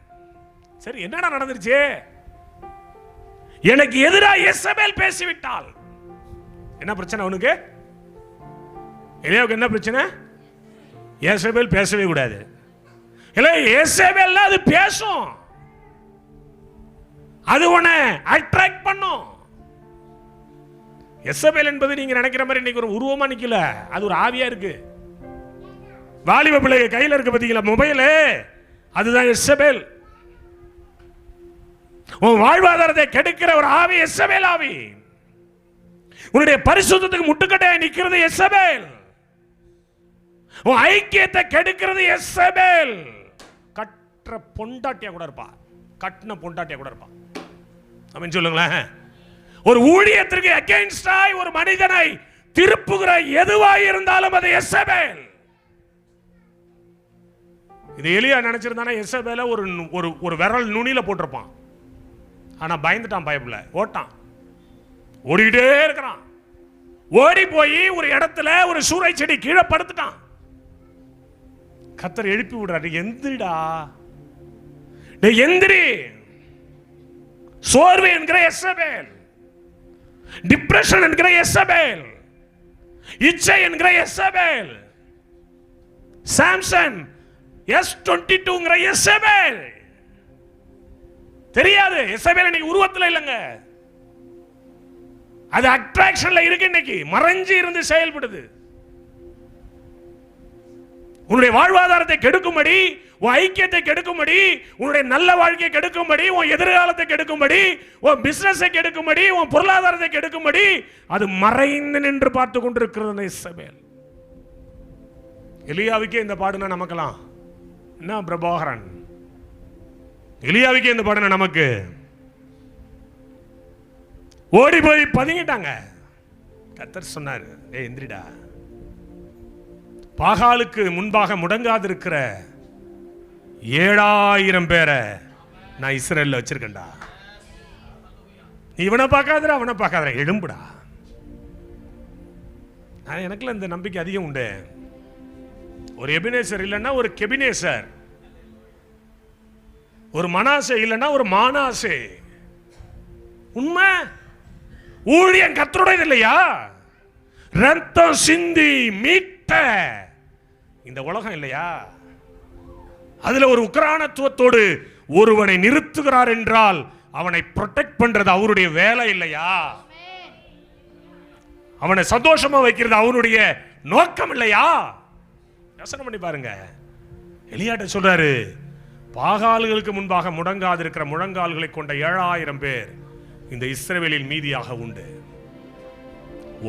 சரி, என்னடா நடந்துருச்சு? எனக்கு எதிராக எசபேல் பேசிவிட்டால் என்ன பிரச்சனை? அவனுக்கு எலியாவுக்கு என்ன பிரச்சனை? எசபேல் பேசவே கூடாது. இல்லை, எசபேல் அது பேசும், அது உன்னை அட்ராக்ட் பண்ணும். எசபேல் என்பது நீங்க நினைக்கிற மாதிரி இன்னைக்கு ஒரு உருவமா நிக்கல, அது ஒரு ஆவியா இருக்கு. வாலிப பிள்ளை கையில இருக்கு பாத்தீங்களா மொபைல், அதுதான் எசபேல். உன் வாழ்வாதாரத்தை கெடுக்கிற ஒரு ஆவி எசபேல் ஆவி. உன்னுடைய பரிசுத்தத்துக்கு முட்டுக்கட்டையாய் நிக்கிறது எசபேல். உன் ஐக்கியத்தை கெடுக்கிறது எசபேல். கற்ற பொண்டாட்டியா கூட இருப்பா, கட்டின பொண்டாட்டியா கூட இருப்பா. அவன் சொல்லுங்களேன், ஒரு ஊழியத்திற்கு அகைன்ஸ்டாய் ஒரு மனிதனை திருப்புகிற எதுவாய் இருந்தாலும் அது எசபேல். இது எலியா நினைச்சிருந்தானே எசபேல ஒரு விரல் நுனியில போட்டிருப்பான். ஆனா பயந்துட்டான், பயப்புல ஓட்டான், ஓடிட்டே இருக்கிறான். ஓடி போய் ஒரு இடத்துல ஒரு சூறை செடி கீழே படுத்துட்டான். கர்த்தர் எழுப்பி விடுறாரு, எந்திரிடா, எந்திரி. சோர்வு என்கிற எசபேல், டிப்ரெஷன் என்கிற எசபேல், இச்சை என்கிற எசபேல், சாம்சன் S22ங்கிற எசபேல். தெரியாது, எசபேல் இன்னைக்கு உருவத்தில் இல்லைங்க. அது அட்ராக்ஷன்ல இருக்கு. இன்னைக்கு மறைஞ்சு இருந்து செயல்படுது. உன்னுடைய வாழ்வாதாரத்தை கெடுக்கும்படி, உன் ஐக்கியத்தை கெடுக்கும்படி, உன்னுடைய நல்ல வாழ்க்கையை கெடுக்கும்படி, உன் எதிர்காலத்தை கெடுக்கும்படி, உன் பிசினஸை கெடுக்கும்படி, உன் பொருளாதாரத்தை கெடுக்கும்படி அது மறைந்து நின்று பார்த்து கொண்டிருக்கிறது இஸ்ரவேல். எலியாவுக்கே இந்த பாடுனா நமக்கலாம் என்ன பிரபாகரன்? எலியாவுக்கே இந்த பாடுனா நமக்கு ஓடி போய் பதுங்கிட்டாங்க. கர்த்தர் சொன்னார், ஏய் எந்திரிடா, பாகாலுக்கு முன்பாக முடங்காதிருக்கிற 7000 பேரை நான் இஸ்ரேல்ல வச்சிருக்கேன்டா. நீ இவனை பார்க்காதடா, அவனை பார்க்காதடா, எழும்புடா. எனக்குல இந்த நம்பிக்கை அதிகம் உண்டு. ஒரு எபினேசர் இல்லைன்னா ஒரு கெபினேசர், ஒரு மனாசே இல்லைன்னா ஒரு மானாசே. உண்மை ஊழியன் கர்த்தருடையது இல்லையா? ரத்தம் சிந்தி மீட்ட இந்த உலகம் இல்லையா? அதுல ஒரு உக்கிரானத்துவத்தோடு ஒருவனை நிறுத்துகிறார் என்றால் அவனை ப்ரொடெக்ட் பண்றது அவருடைய வேலை இல்லையா? அவனை சந்தோஷமா வைக்கிறது அவருடைய நோக்கம் இல்லையா? யோசனை பண்ணி பாருங்க. எலியாட்ட சொல்றாரு, பாகால்களுக்கு முன்பாக முடங்காதிருக்கிற முழங்கால்களை கொண்ட 7000 பேர் இந்த இஸ்ரவேலில் மீதியாக உண்டு.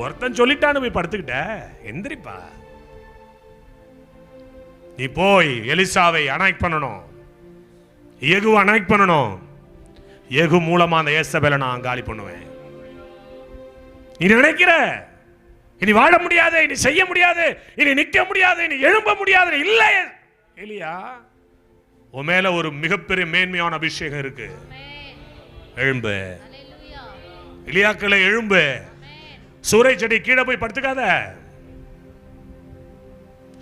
ஒருத்தன் சொல்லிட்டான்னு போய் படுத்துக்கிட்ட, எந்திரிப்பா. நீ போய் எலிசாவை அனாய்ட் பண்ணணும், ஏகு அனாய்ட் பண்ணணும். ஏகு மூலமா அந்த ஏசபேலை நான் காலி பண்ணுவேன். நீ நினைக்கிற இனி வாழ முடியாது, இனி செய்ய முடியாது, இனி நிற்க முடியாது, இனி எழும்ப முடியாது. இல்ல எலியா, உன் மேல ஒரு மிகப்பெரிய மேன்மையான அபிஷேகம் இருக்கு. எழும்பு எலியாக்களை, எழும்பு. சூறை செடி கீழே போய் படுத்துக்காத,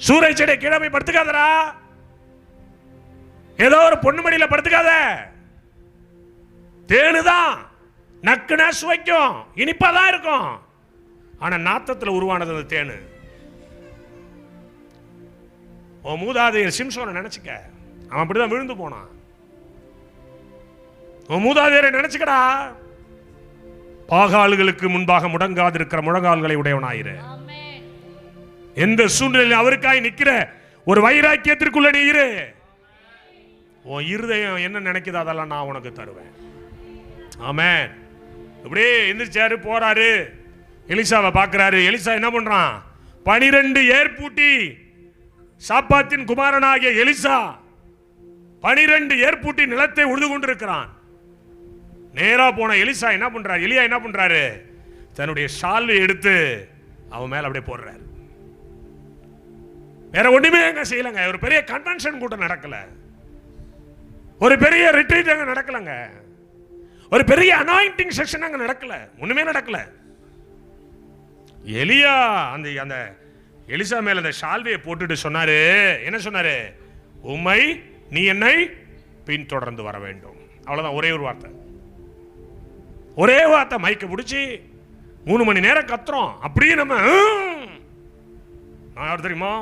சூறை செடி கீழே போய் படுத்துக்காதரா. ஏதோ ஒரு பொண்ணு மடியில படுத்துக்காத. தேனுதான் நக்குனா சுவைக்கும், இனிப்பாதான் இருக்கும். ஆனா நாத்தத்துல உருவானது அந்த தேனு. உன் மூதாதையர் சிம்சோனை நினைச்சுக்க, அவன் அப்படிதான் விழுந்து போனான். உன் மூதாதையரை நினைச்சுக்கடா. பாகால்களுக்கு முன்பாக முடங்காதிருக்கிற முழங்கால்களை உடையவனாயிரு. எந்த சூழ்நிலையில் அவருக்காய் நிக்கிற ஒரு வைராக்கியத்திற்குள்ள நீ இரு. உன் இருதயம் என்ன நினைக்குது அதெல்லாம் நான் உனக்கு தருவேன். ஆமென். அப்படியே எந்திரிச்சாரு, போறாரு, எலிசாவை பார்க்கிறாரு. எலிசா என்ன பண்றான்? 12 ஏர்பூட்டி சாப்பாத்தின் குமாரனாகிய எலிசா 12 ஏர்பூட்டி நிலத்தை உழுது கொண்டிருக்கிறான். நேரா போன எலிசா என்ன பண்றாரு? எலியா என்ன பண்றாரு? தன்னுடைய ஷால்வை எடுத்து அவன் மேல அப்படியே போடுறாரு. வேற ஒண்ணுமே அங்க செய்யலங்க. ஒரு பெரிய கன்வென்ஷன் கூட்டம் நடக்கல, ஒரு பெரிய ரிட்ரீட் அங்க நடக்கலங்க, ஒரு பெரிய அனாயிண்டிங் செக்ஷன் அங்க நடக்கல, ஒண்ணுமே நடக்கல. எலியா அந்த எலிசா மேல அந்த ஷால்வையை போட்டுட்டு சொன்னாரு, என்ன சொன்னாரு? உம்மை நீ என்னை பின்தொடர்ந்து வர வேண்டும். அவ்வளவுதான், ஒரே ஒரு வார்த்தை, ஒரே வார்த்தை. மைக்க பிடிச்சி 3 மணி நேரம் கத்துறோம். அப்படியே நம்ம நான் யார் தெரியுமா,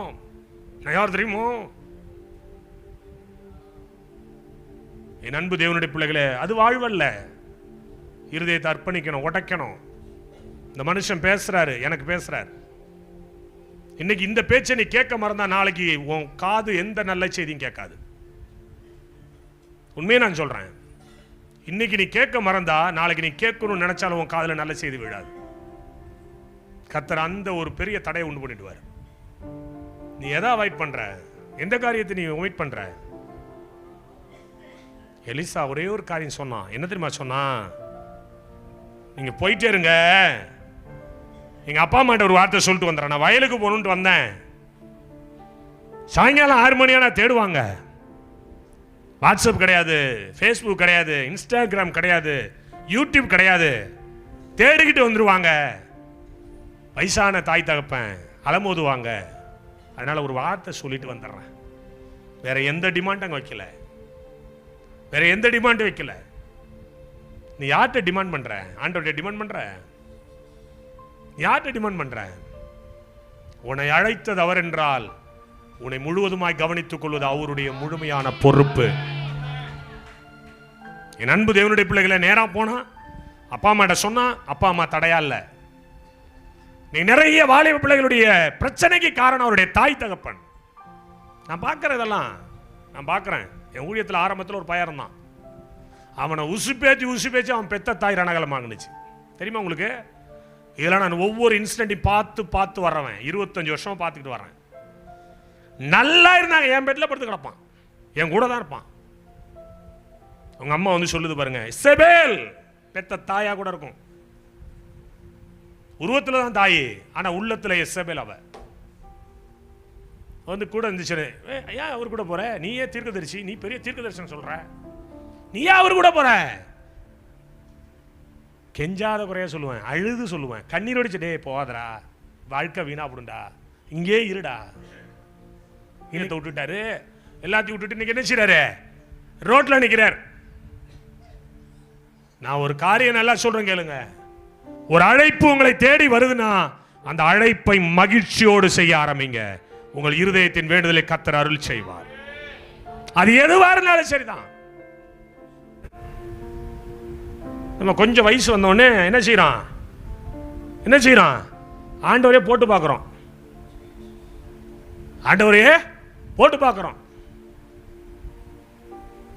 நான் யார் தெரியுமோ? என் அன்பு தேவனுடைய பிள்ளைகளே, அது வாழ்வல்ல. இருதயத்தை அர்ப்பணிக்கணும், உடைக்கணும். இந்த மனுஷன் பேசுறாரு, எனக்கு பேசுறாரு. இன்னைக்கு இந்த பேச்சை நீ கேட்க மறந்தா நாளைக்கு உன் காது எந்த நல்ல செய்தியும் கேட்காது. உண்மையை நான் சொல்றேன். இன்னைக்கு நீ கேட்க மறந்தா நாளைக்கு நீ கேட்கணும்னு நினைச்சாலும் உன் காதுல நல்ல செய்தி விழாது. கர்த்தர் அந்த ஒரு பெரிய தடையை உண்டு பண்ணிடுவார். நீ எதை அவாய்ட் பண்ற? எந்த காரியத்தை நீ ஒமிட் பண்ற? எலிசா ஒரே ஒரு காரியம் சொன்னான். என்ன தெரியுமா சொன்னா? நீங்க போயிட்டே இருங்க, எங்க அப்பா அம்மாட்ட ஒரு வார்த்தை சொல்லிட்டு வந்துடுறேன். நான் வயலுக்கு போகணும்னு வந்தேன். சாயங்காலம் 6 மணியா தேடுவாங்க. வாட்ஸ்அப் கிடையாது, ஃபேஸ்புக் கிடையாது, இன்ஸ்டாகிராம் கிடையாது, யூடியூப் கிடையாது. தேடிக்கிட்டு வந்துருவாங்க. வயசான தாய் தகப்பன் அலமோதுவாங்க. அதனால ஒரு வார்த்தை சொல்லிட்டு வந்துடுறேன். வேற எந்த டிமாண்ட் அங்கே வைக்கல, வேற எந்த டிமாண்ட் வைக்கல. நீ யார்கிட்ட டிமாண்ட் பண்ற? ஆண்டவர்கிட்ட டிமாண்ட் பண்ற? யார்கிட்ட டிமாண்ட் பண்ற? உன்னை அழைத்தது அவர் என்றால் உன்னை முழுவதுமாய் கவனித்துக் கொள்வது அவருடைய முழுமையான பொறுப்பு. என் அன்பு தேவனுடைய பிள்ளைகளை, நேரா போனா அப்பா அம்மாட்ட சொன்னா அப்பா அம்மா தடையா இல்லை. நீ நிறைய வாலிப பிள்ளைகளுடைய பிரச்சனைக்கு காரணம் அவருடைய தாய் தகப்பன். நான் பார்க்கிறேன், இதெல்லாம் நான் பார்க்கிறேன். என் ஊழியத்தில் ஆரம்பத்தில் ஒரு பையன் இருந்தான். அவனை உசுப்பேச்சு அவன் பெத்த தாய் ரணகலம் வாங்கினுச்சு. தெரியுமா உங்களுக்கு? இதெல்லாம் நான் ஒவ்வொரு இன்சிடென்ட்டையும் பார்த்து வர்றவன். 25 வருஷமா பார்த்துக்கிட்டு வர்றேன். நல்லா இருந்தாங்க, என் பெட்டில் படுத்து கிடப்பான், என் கூட தான் இருப்பான். அவங்க அம்மா வந்து சொல்லுது பாருங்க, இசபேல் பெத்த தாயா கூட இருக்கும். உருவத்துல தான் தாயி, ஆனா உள்ளத்துல இசபேல். அவ வந்து கூட இருந்துச்சு. ஐயா அவர் கூட போற, நீயே தீர்க்கதரிசி, நீ பெரிய தீர்க்கதரிசனம் சொல்ற, நீயா அவர் கூட போற? கெஞ்சாத குறையா சொல்லுவேன், அழுது சொல்லுவேன், கண்ணீர் அடிச்சுட்டே போகாதரா, வாழ்க்கை வீணா போடுண்டா, இங்கே இருடா. இன்னத்தை விட்டுட்டாரு, எல்லாத்தையும் விட்டுட்டு இன்னைக்கு என்ன செய்றாரு? ரோட்ல நிக்கிறார். நான் ஒரு காரியம் நல்லா சொல்றேன் கேளுங்க. ஒரு அழைப்பு உங்களை தேடி வருதுன்னா அந்த அழைப்பை மகிழ்ச்சியோடு செய்ய ஆரம்பிங்க. உங்கள் இருதயத்தின் வேண்டுதலை கர்த்தர் அருள் செய்வார். அது எதுவா இருந்தாலும் சரிதான். நம்ம கொஞ்சம் வயசு வந்தோடனே என்ன செய்யறான்? ஆண்டவரே போட்டு பார்க்கிறோம்.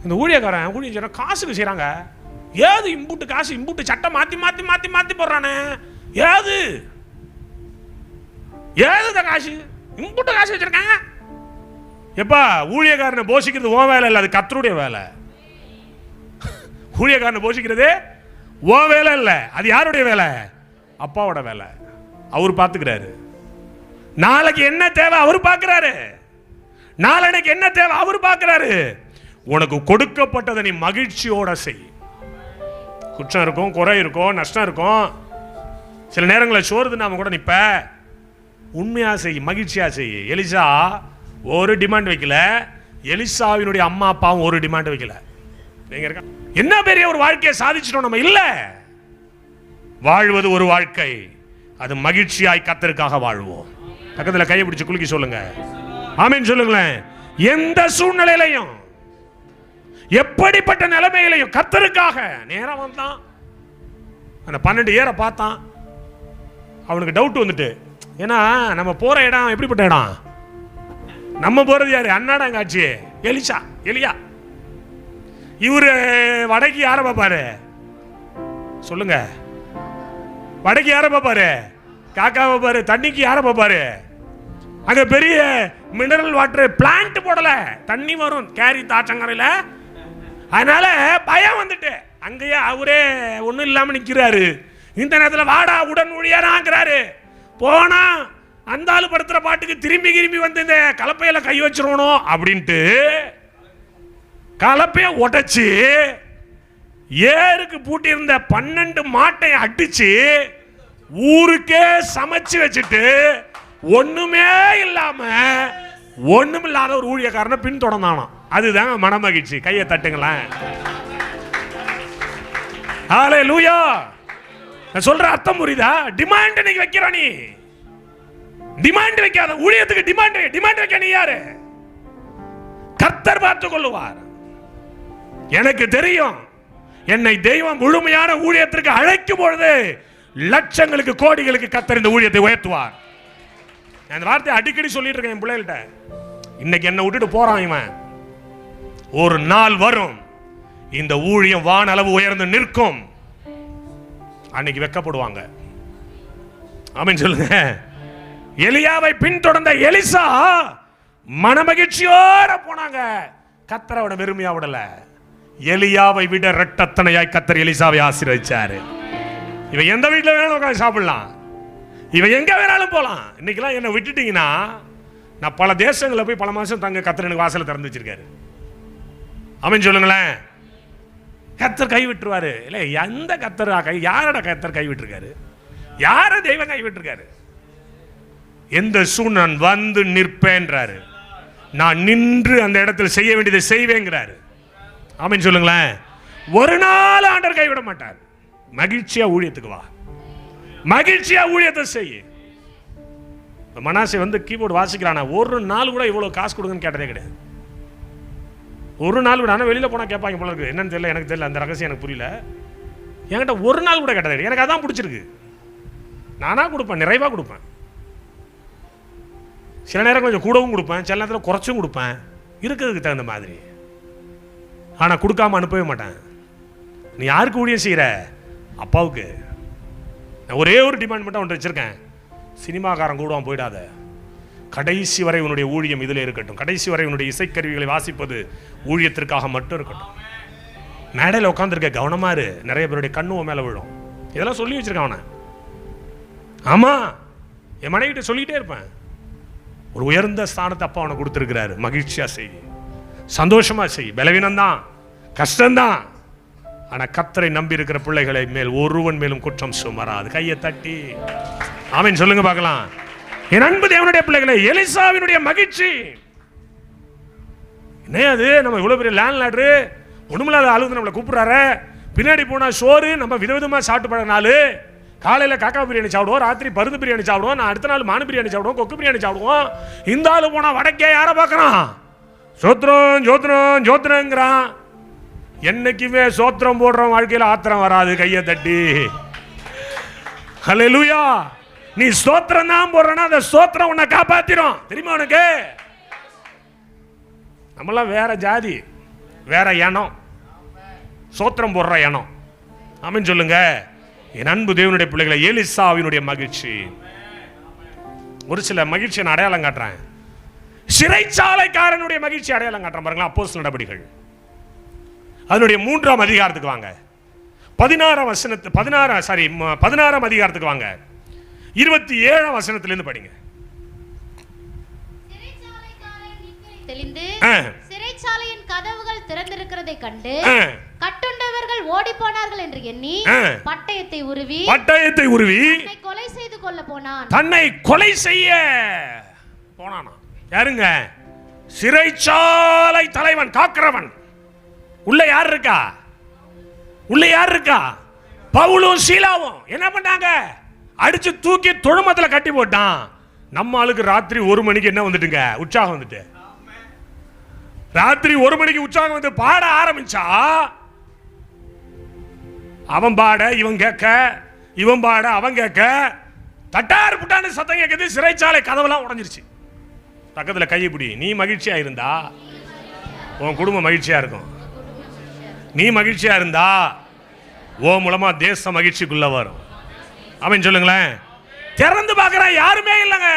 இந்த ஊழியக்காரன் காசுக்கு செய்யறாங்க. ஏது இம்புட்டு காசு, இம்புட்டு சட்டை மாத்தி போடுறானே, ஏது இந்த காசு, இம்புட்டு காசு வச்சிருக்காங்க. எப்பா, ஊழியக்காரனை போஷிக்கிறது உன் வேலை இல்லை, அது கர்த்தருடைய வேலை. ஊழியக்காரனை போஷிக்கிறது உன் வேலை இல்லை, அது யாருடைய வேலை? அப்பாவோட வேலை. அவர் பார்த்துக்கிறாரு. நாளைக்கு என்ன தேவை அவர் பார்க்கிறாரு, நாளைக்கு என்ன தேவை அவர் பார்க்கிறாரு. உனக்கு கொடுக்கப்பட்டதை நீ மகிழ்ச்சியோட செய். குற்றம் இருக்கும், குறை இருக்கும், நஷ்டம் இருக்கும், சில நேரங்களில் சோறுது நாம கூட நிப்ப. உண்மையா செய், மகிழ்ச்சியா செய். எலிசா ஒரு டிமாண்ட் வைக்கல, எலிசாவினுடைய அம்மா அப்பாவும் ஒரு டிமாண்ட் வைக்கல. என்ன பெரிய ஒரு வாழ்க்கையை சாதிச்சிட்டோம் நம்ம? இல்ல, வாழ்வது ஒரு வாழ்க்கை, அது மகிழ்ச்சியாய் கர்த்தருக்காக வாழ்வோம். பக்கத்தில் கையை பிடிச்சு குலுக்கி சொல்லுங்க, ஆமென் சொல்லுங்களேன். எந்த சூழ்நிலையிலையும், எப்படிப்பட்ட நிலைமையிலையும் கர்த்தருக்காக. நேரம் வந்தான், அந்த 12 ஏரை பார்த்தான். அவனுக்கு டவுட் வந்துட்டு, ஏன்னா நம்ம போற இடம் எப்படிப்பட்ட இடம்? நம்ம போறது யாரு? அண்ணாடாங்காட்சி எலியா. இவரு வடக்கு யாரை பார்ப்பாரு? சொல்லுங்க, வடக்கு யாரை பார்ப்பாரு? காக்கா பார்ப்பாரு. தண்ணிக்கு யாரை பார்ப்பாரு? அங்க பெரிய மினரல் வாட்டர் பிளான்ட் போடல, தண்ணி வரும் கேரி தாச்சங்கரையில. அதனால பயம் வந்துட்டு அங்கேயே அவரே ஒன்றும் இல்லாம நிக்கிறாரு. இந்த நேரத்தில் வாடா உடன் ஊழியராங்கிறாரு. போனா அந்த ஆளு படுத்துற பாட்டுக்கு திரும்பி வந்து இந்த கலப்பையில கை வச்சிடணும் அப்படின்ட்டு கலப்பைய உடைச்சு ஏருக்கு பூட்டி இருந்த 12 மாட்டை அடிச்சு ஊருக்கே சமைச்சு வச்சுட்டு ஒண்ணுமே இல்லாத ஒரு ஊழியக்காரனை பின்தொடர்ந்தானோ. அதுதான் மனமகிழ்ச்சி. கையை தட்டுங்களேன். ஹல்லேலூயா. நான் சொல்ற அர்த்தம் புரியுதா? டிமாண்ட் நீங்க வைக்கிற, நீ டிமாண்ட் வைக்காத. ஊழியத்துக்கு டிமாண்ட் வைக்க நீ யாரு? கர்த்தர் பார்த்துக் கொள்ளுவார். எனக்கு தெரியும், என்னை தெய்வம் முழுமையான ஊழியத்திற்கு அழைக்கும் பொழுது லட்சங்களுக்கு கோடிகளுக்கு கர்த்தர் இந்த ஊழியத்தை உயர்த்துவார். அந்த வார்த்தையை அடிக்கடி சொல்லிட்டு இருக்கேன் என் பிள்ளைகள்கிட்ட. இன்னைக்கு என்ன விட்டுட்டு போறான் இவன், ஒரு நாள் வரும் இந்த ஊழியம் வான் அளவு உயர்ந்து நிற்கும். அன்னைக்கு வெட்கப்படுவாங்க. ஆமென் சொல்லுங்க. எலியாவை பின்தொடர்ந்த எலிசா மனமகிழ்ச்சியோட போனாங்க. கர்த்தரோட வெறுமையா விடல. எலியாவை விட இரட்டத்தனையாய் கர்த்தர் எலிசாவை ஆசீர்வதிச்சாரு. இவன் எந்த வீட்டுல வேணாலும் உட்காந்து சாப்பிடலாம், இவன் எங்க வேணாலும் போலாம். இன்னைக்கெல்லாம் என்ன விட்டுட்டீங்கன்னா, நான் பல தேசங்களில் போய் பல மாசம் தங்க கர்த்தர் எனக்கு வாசலை திறந்து வச்சிருக்காரு. ஆமென் சொல்லுங்களேன். கர்த்தர் கை விட்டுருவாரு இல்ல? எந்த கர்த்தர் யாரோட கர்த்தர் கை விட்டுருக்காரு? யார தெய்வம் கை விட்டுருக்காரு? எந்த சூழ்நிலை வந்து நிற்பேன்றாரு. நான் நின்று அந்த இடத்துல செய்ய வேண்டியதை செய்வேங்கிறாரு. ஆமென் சொல்லுங்களேன். ஒரு நாள் ஆண்டவர் கைவிட மாட்டார். மகிழ்ச்சியா ஊழியத்துக்கு வா, மகிழ்ச்சியா ஊழியத்தை செய்ய. மனாசே வந்து கீபோர்டு வாசிக்கிறானா, ஒரு நாள் கூட இவ்வளவு காசு கொடுங்கன்னு கேட்டதே கிடையாது. ஒரு நாள் கூட. ஆனால் வெளியில் போனால் கேட்பாங்க போல இருக்கு, என்னன்னு தெரியல, எனக்கு தெரியல, அந்த ரகசியம் எனக்கு புரியல. என்கிட்ட ஒரு நாள் கூட கேட்டது. எனக்கு அதான் பிடிச்சிருக்கு. நானாக கொடுப்பேன், நிறைவாக கொடுப்பேன். சில நேரம் கொஞ்சம் கூடவும் கொடுப்பேன், சில நேரத்தில் குறைச்சும் கொடுப்பேன், இருக்கிறதுக்கு தகுந்த மாதிரி. ஆனால் கொடுக்காம அனுப்பவே மாட்டேன். நீ யாருக்கு ஊழியம் செய்கிற? அப்பாவுக்கு. நான் ஒரே ஒரு டிமாண்ட் மட்டும் ஒன்று வச்சுருக்கேன், சினிமாக்காரன் கூடவும் போயிடாத, கடைசி வரை உன்னுடைய ஊழியம் இதில் இருக்கட்டும், கடைசி வரை உன்னுடைய இசைக்கருவிகளை வாசிப்பது ஊழியத்திற்காக மட்டும் இருக்கட்டும். மேடையில் உட்காந்துருக்க கவனமாக இரு, நிறைய பேருடைய கண்ணுவ மேலே விழும். இதெல்லாம் சொல்லி வச்சுருக்கேன் அவனை. ஆமாம், என் மனைவிட்ட சொல்லிக்கிட்டே இருப்பேன். ஒரு உயர்ந்த ஸ்தானத்தை அப்பா அவனை கொடுத்துருக்கிறாரு. மகிழ்ச்சியாக செய், சந்தோஷமாக செய். பலவீனம்தான், கஷ்டம்தான். ஆனால் கர்த்தரை நம்பி இருக்கிற பிள்ளைகளை மேல் ஒருவன் மேலும் குற்றம் சுமராது. கையை தட்டி ஆமென் சொல்லுங்க பார்க்கலாம். என் அன்பு தேவனுடைய பிள்ளைகளை, எலிசாவினுடைய மகிழ்ச்சி என்ன அது? நம்ம இவ்வளோ பெரிய லேண்ட் லாட்ரு, ஒண்ணுமில்லாத ஆளு நம்மளை கூப்பிடுறாரு. பின்னாடி போனால் சோறு நம்ம விதவிதமாக சாப்பிட்டு பழகின நாள். காலையில் காக்கா பிரியாணி சாப்பிடுவோம், ராத்திரி பருது பிரியாணி சாப்பிடுவோம், நான் அடுத்த நாள் மானு பிரியாணி சாப்பிடுவோம், கொக்கு பிரியாணி சாப்பிடுவோம். இந்த ஆளு போனால் வடக்கே யாரை பார்க்குறான்? சோத்திரம் சோத்திரம் சோத்திரங்கிறான். என்னைக்குமே சோத்திரம் போடுற வாழ்க்கையில் ஆத்திரம் வராது. கையை தட்டி ஹல்லேலூயா. நீ ஸ்தோத்திரம் தான் போடுறனா அந்த ஸ்தோத்திரம் உன்னை காப்பாத்திரும். தெரியுமா உனக்கு? நம்மளாம் வேற ஜாதி, வேற எண்ணம், ஸ்தோத்திரம் போடுற எண்ணம். ஆமென் சொல்லுங்க. என் அன்பு தேவனுடைய பிள்ளைகளை, எலிசாவினுடைய மகிழ்ச்சி. ஒரு சில மகிழ்ச்சியை நான் அடையாளம் காட்டுறேன். சிறைச்சாலைக்காரனுடைய மகிழ்ச்சி அடையாளம் காட்டுறேன் பாருங்களா. அப்போஸ்தலர் நடபடிகள் அதனுடைய 3ஆம் அதிகாரத்துக்கு வாங்க. 16ஆம் அதிகாரத்துக்கு வாங்க. 27ஆம் வசனத்திலிருந்து படிங்க. தெளிந்து சிறைச்சாலையின் கதவுகள் திறந்திருக்கிறதை கண்டு கட்டுண்டவர்கள் ஓடி போனார்கள் என்று எண்ணி பட்டயத்தை உருவி தன்னை கொலை செய்து கொள்ள போனான். தன்னை கொலை செய்ய போனானா? யாருங்க? சிறைச்சாலை தலைவன், காக்கிறவன். உள்ள யார் இருக்கா? உள்ள யார் இருக்கா? பவுலும் சீலாவும் என்ன பண்ணாங்க? அடிச்சு தூக்கி தொழுமத்துல கட்டி போட்டான். நம்ம ஆளுக்கு ராத்திரி 1 மணிக்கு என்ன வந்துட்டுங்க? உற்சாகம் வந்துட்டு. ராத்திரி 1 மணிக்கு உற்சாகம் வந்து பாட ஆரம்பிச்சா, அவன் பாட இவன் கேட்க, இவன் பாட அவன் கேட்க, தட்டார் புட்டான சத்தம் கேட்குது. சிறைச்சாலை கதவெல்லாம் உடைஞ்சிருச்சு. பக்கத்தில் கைப்பிடி. நீ மகிழ்ச்சியா இருந்தா உன் குடும்பம் மகிழ்ச்சியா இருக்கும். நீ மகிழ்ச்சியா இருந்தா ஓ மூலமா தேச மகிழ்ச்சிக்குள்ள வரும். அவன் சொல்லுங்களேன். திறந்து பார்க்கறான், யாருமே இல்லைங்க.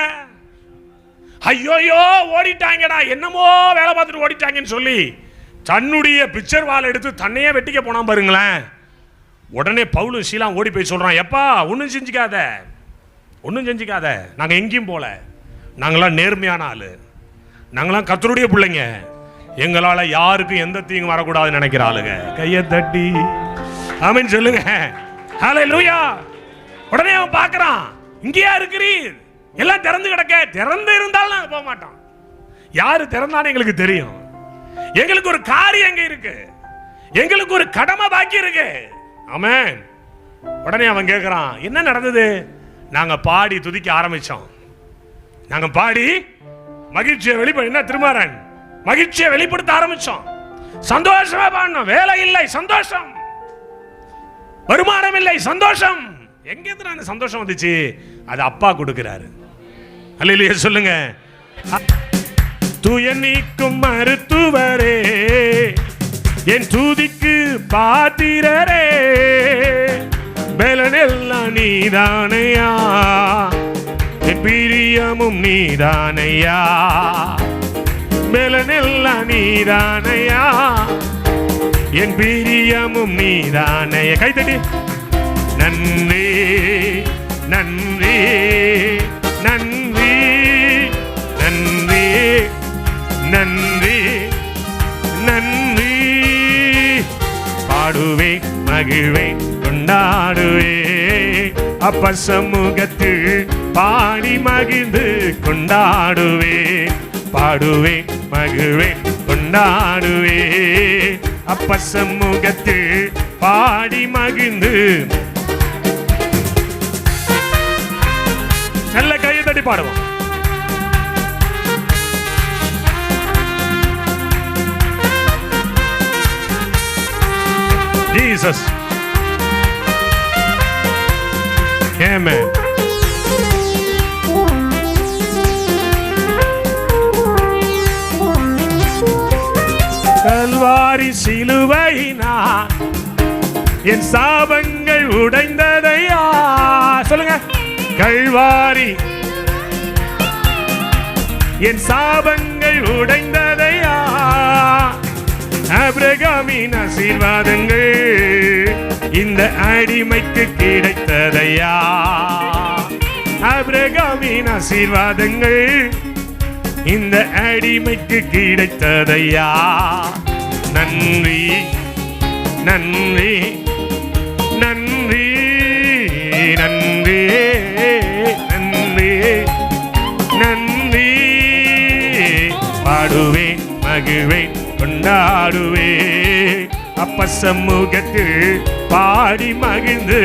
ஐயோயோ ஓடிட்டாங்கடா, என்னமோ வேலை பார்த்துட்டு ஓடிட்டாங்கன்னு சொல்லி தன்னுடைய பிக்சர் வால் எடுத்து தன்னையே வெட்டிக்க போனான் பாருங்களேன். உடனே பவுலும் சீலாம் ஓடி போய் சொல்றான், எப்பா ஒன்றும் செஞ்சுக்காத, ஒன்றும் செஞ்சுக்காத, நாங்கள் எங்கேயும் போல, நாங்களாம் நேர்மையான ஆளு, நாங்களாம் கர்த்தருடைய பிள்ளைங்க, எங்களால் யாருக்கும் எந்த தீங்கும் வரக்கூடாதுன்னு நினைக்கிற ஆளுங்க. கையை தட்டி ஆமென் சொல்லுங்க. ஹல்லேலூயா. உடனே அவன் பார்க்கறான், இங்கேயா இருக்கிறீர்? எல்லாம் திறந்து கிடக்க. திறந்து இருந்தாலும் நாங்கள் போக மாட்டோம். யாரு திறந்தானே எங்களுக்கு தெரியும். எங்களுக்கு ஒரு காரியம் எங்க இருக்கு, எங்களுக்கு ஒரு கடமை பாக்கி இருக்கு. ஆமென். உடனே அவன் கேட்கிறான், என்ன நடந்தது? நாங்க பாடி துதிக்க ஆரம்பிச்சோம். நாங்க பாடி மகிழ்ச்சியை வெளிப்படுத்த, திருமாறன் மகிழ்ச்சியை வெளிப்படுத்த ஆரம்பிச்சோம். சந்தோஷமா பாடணும். வேலை இல்லை, சந்தோஷம். வருமானம் இல்லை, சந்தோஷம். எங்கிருந்து அந்த சந்தோஷம் வந்துச்சு? அது அப்பா கொடுக்கிறாரு. அல்லேலூயா சொல்லுங்க. தூய நீக்கும் மருத்துவரே, என் துதிக்கு பாத்திரரே, பலனெல்லாம் நீதானையா, என் பிரியமும் நீதானையா, பலனெல்லாம் நீதானையா, என் பிரியமும் நீதானையா. கைத்தட்டி நன்றி நன்றி நன்றி நன்றி நன்றி நன்றி. பாடுவேன், மகிழ்வேன், கொண்டாடுவேன், அப்ப சமூகத்தில் பாடி மகிழ்ந்து கொண்டாடுவேன். பாடுவேன், மகிழ்வேன், கொண்டாடுவேன், அப்ப சமூகத்தில் பாடி மகிழ்ந்து. நல்ல கையை தட்டி பாடுவோம். ஜீசஸ் ஆமென். கல்வாரி சிலுவையினால் என் சாபங்கள் உடைந்ததையா. சொல்லுங்க. கல்வாரி என் சாபங்கள் உடைந்ததையா. ஆபிரகாமின் ஆசீர்வாதங்கள் இந்த அடிமைக்கு கிடைத்ததையா. ஆபிரகாமின் ஆசீர்வாதங்கள் இந்த அடிமைக்கு கிடைத்ததையா. நன்றி நன்றி நன்றி நன்றி நன்றி நன்றி. பாடுவேன் மகிழ்வேன் கொண்டாடுவேன் அப்ப சமூகத்தில் பாடி மகிழ்ந்து.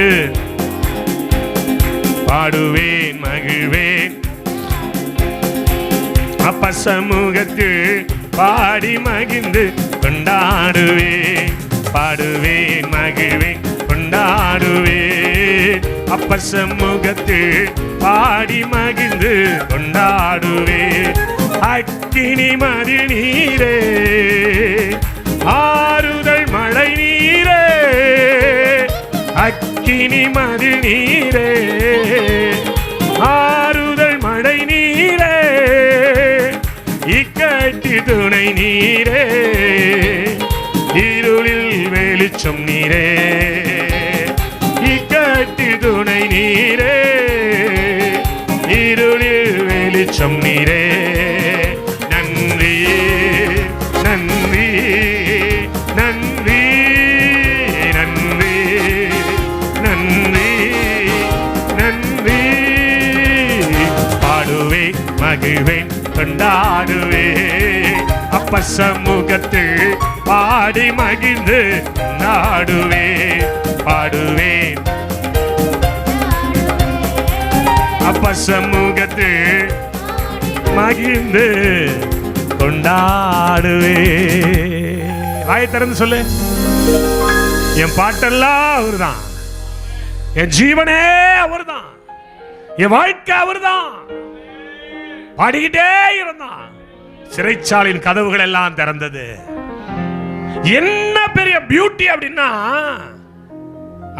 பாடுவேன் மகிழ்வேன் அப்ப சமூகத்தில் பாடி மகிழ்ந்து கொண்டாடுவேன். பாடுவேன் மகிழ்வேன் கொண்டாடுவேன் அப்ப சமூகத்தில் பாடி மகிழ்ந்து கொண்டாடுவேன். அக்கினி மதி நீரே ஆறுதல் மழை நீரே. அக்கினி மதி நீரே ஆறுதல் மழை நீரே. இக்கட்டி துணை நீரே இருளில் வெளிச்சம் நீரே. இக்கட்டி துணை நீரே இருளில் வெளிச்சம் நீரே. நன்றி நன்றி நன்றி நன்றி நன்றி நன்றி. பாடுவேன் மகிழ்வேன் கொண்டாடுவேன் அப்ப சமூகத்தில் பாடி மகிழ்ந்து நாடுவேன். பாடுவேன் அப்ப சமூகத்தில் மகிழ்ந்து கொண்டாடுவேன். வாயை திறந்து சொல்லு. என் பாட்டெல்லாம் அவர்தான், என் ஜீவனே அவர்தான், என் வாழ்க்கை அவர்தான். பாடிக்கிட்டே இருந்தான். சிறைச்சாலையின் கதவுகள் எல்லாம் திறந்தது. என்ன பெரிய பியூட்டி அப்படின்னா,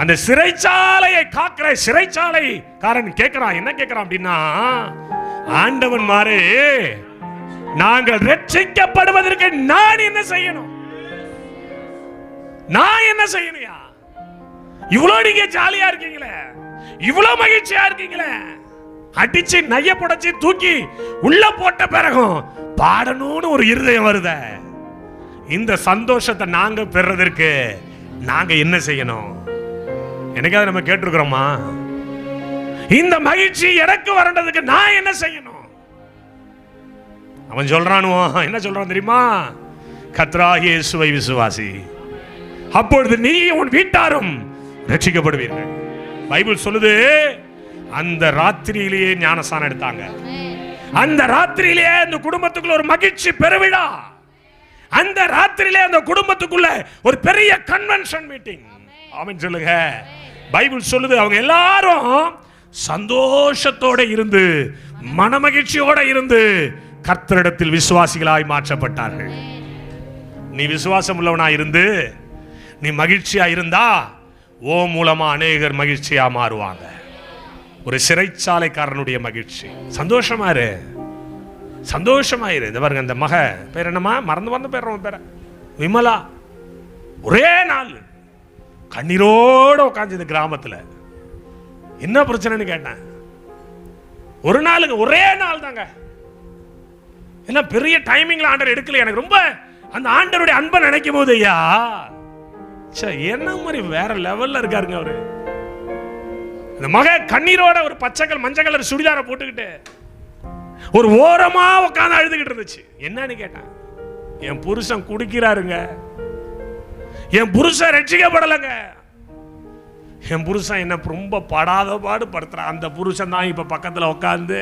அந்த சிறைச்சாலையை காக்கிற சிறைச்சாலைக்காரன் கேட்கிறான். என்ன கேட்கிறான் அப்படின்னா, ஆண்டவன் மாறு நாங்கள் ரட்சிக்கப்படுவதற்கு நான் என்ன செய்யணும்? நான் என்ன செய்யணும்யா? இவ்வளவு நீங்க ஜாலியா இருக்கீங்களே, இவ்வளவு மகிழ்ச்சியா இருக்கீங்களே, அடிச்சு நைய புடைச்சு தூக்கி உள்ள போட்ட பிறகும் பாடணும்னு ஒரு இருதயம் வருத. இந்த சந்தோஷத்தை நாங்க பெறதற்கு நாங்க என்ன செய்யணும்? எனக்காவது நம்ம கேட்டிருக்கிறோமா? இந்த மகிழ்ச்சி எனக்கு வரண்டதுக்கு நான் என்ன செய்யணும்? அவன் சொல்றானுவோ, என்ன சொல்றான் தெரியுமா? கர்த்தராகிய இயேசுவை விசுவாசி, அப்பொழுது நீ உன் வீட்டாரும் ரட்சிக்கப்படுவீர்கள். பைபிள் சொல்லுது, அந்த ராத்திரியிலேயே ஞானஸ்நானம் எடுத்தாங்க. அந்த ராத்திரியிலேயே அந்த குடும்பத்துக்குள்ள ஒரு மகிழ்ச்சி பெருவிழா. அந்த ராத்திரியிலே அந்த குடும்பத்துக்குள்ள ஒரு பெரிய கன்வென்ஷன் மீட்டிங். ஆமென் சொல்லுங்க. பைபிள் சொல்லுது, அவங்க எல்லாரும் சந்தோஷத்தோட இருந்து மனமகிழ்ச்சியோட இருந்து கர்த்தரிடத்தில் விசுவாசிகளாய் மாற்றப்பட்டார்கள். நீ விசுவாசம் உள்ளவனா இருந்து நீ மகிழ்ச்சியா இருந்தா ஓ மூலமா அநேகர் மகிழ்ச்சியா மாறுவாங்க. ஒரு சிறைச்சாலைக்காரனுடைய மகிழ்ச்சி. சந்தோஷமா இரு, சந்தோஷமா இரு. இந்த பாருங்க, அந்த மக பேர் என்னமா, மறந்து பேர் விமலா. ஒரே நாள் கண்ணீரோட உட்காந்து இந்த கிராமத்துல என்ன பிரச்சனைன்னு கேட்டேன். ஒரு நாளுங்க, ஒரே நாள் தாங்க. எல்லாம் பெரிய டைமிங்ல ஆண்டவர் எடுக்கல. எனக்கு ரொம்ப அந்த ஆண்டவருடைய அன்பை நினைக்கும் போது, ஐயா என்ன மாதிரி வேற லெவல்ல இருக்காருங்க அவரு. அந்த மக கண்ணீரோட ஒரு பச்சை மஞ்சள் கலர் சுடிதார போட்டுக்கிட்டு ஒரு ஓரமா உட்கார்ந்து அழுதுகிட்டு இருந்துச்சு. என்னன்னு கேட்டேன். என் புருஷன் குடிக்கிறாருங்க, என் புருஷன் ரட்சிக்கப்படலைங்க, என் புருஷன் என்ன ரொம்ப படாத பாடு படுத்துறான். அந்த புருஷன் தான் இப்ப பக்கத்துல உட்கார்ந்து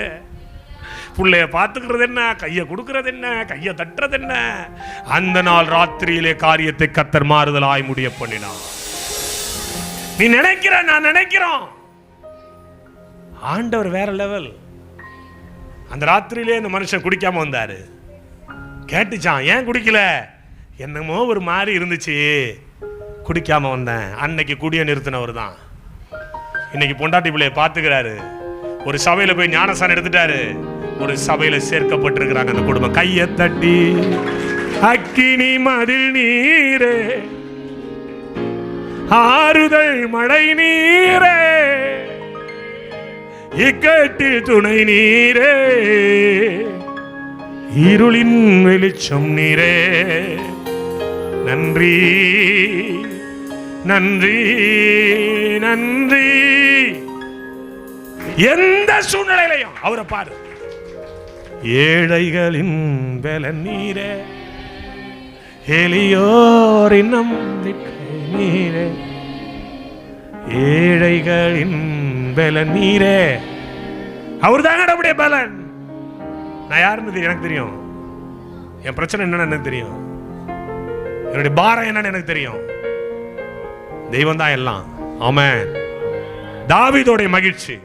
புள்ளைய பார்த்துக்கிறது என்ன, கையை கொடுக்கிறது என்ன, கையை தட்டுறது என்ன. அந்த நாள் ராத்திரியிலே காரியத்தை கர்த்தர் மாறுதலாய் முடிய பண்ணினான். நீ நினைக்கிற, நான் நினைக்கிறோம். ஆண்டவர் வேற லெவல். அந்த ராத்திரியிலே இந்த மனுஷன் குடிக்காம வந்தாரு. கேட்டுச்சான், ஏன் குடிக்கல? என்னமோ ஒரு மாதிரி இருந்துச்சு, குடிக்காம வந்தேன். அன்னைக்கு குடிய நிறுத்தினவர் தான் இன்னைக்கு பொண்டாட்டி பிள்ளைய பார்த்துக்கிறாரு. ஒரு சபையில போய் ஞானசானம் எடுத்துட்டாரு, ஒரு சபையில சேர்க்கப்பட்டிருக்கிறாங்க அந்த குடும்பம். கையை தட்டி அக்கினி மதில் நீரே, ஆறுதல் மழை நீரே, இக்கட்டில் துணை நீரே, இருளின் வெளிச்சம் நீரே, நன்றி நன்றி நன்றி. எந்த சூழ்நிலையிலையும் அவரை பாரு. ஏழைகளின் பலன் நீரே, எளியோரின் நம்பிக்கை நீரே, ஏழைகளின் பலன் நீரே. அவர் தாங்க நம்முடைய பலன். நான் யாருன்னு எனக்கு தெரியும், என் பிரச்சனை என்னன்னு எனக்கு தெரியும், என்னுடைய பாரம் என்னன்னு எனக்கு தெரியும். தெய்வம் தான் எல்லாம். ஆமென். தாவீதோடைய மகிழ்ச்சி,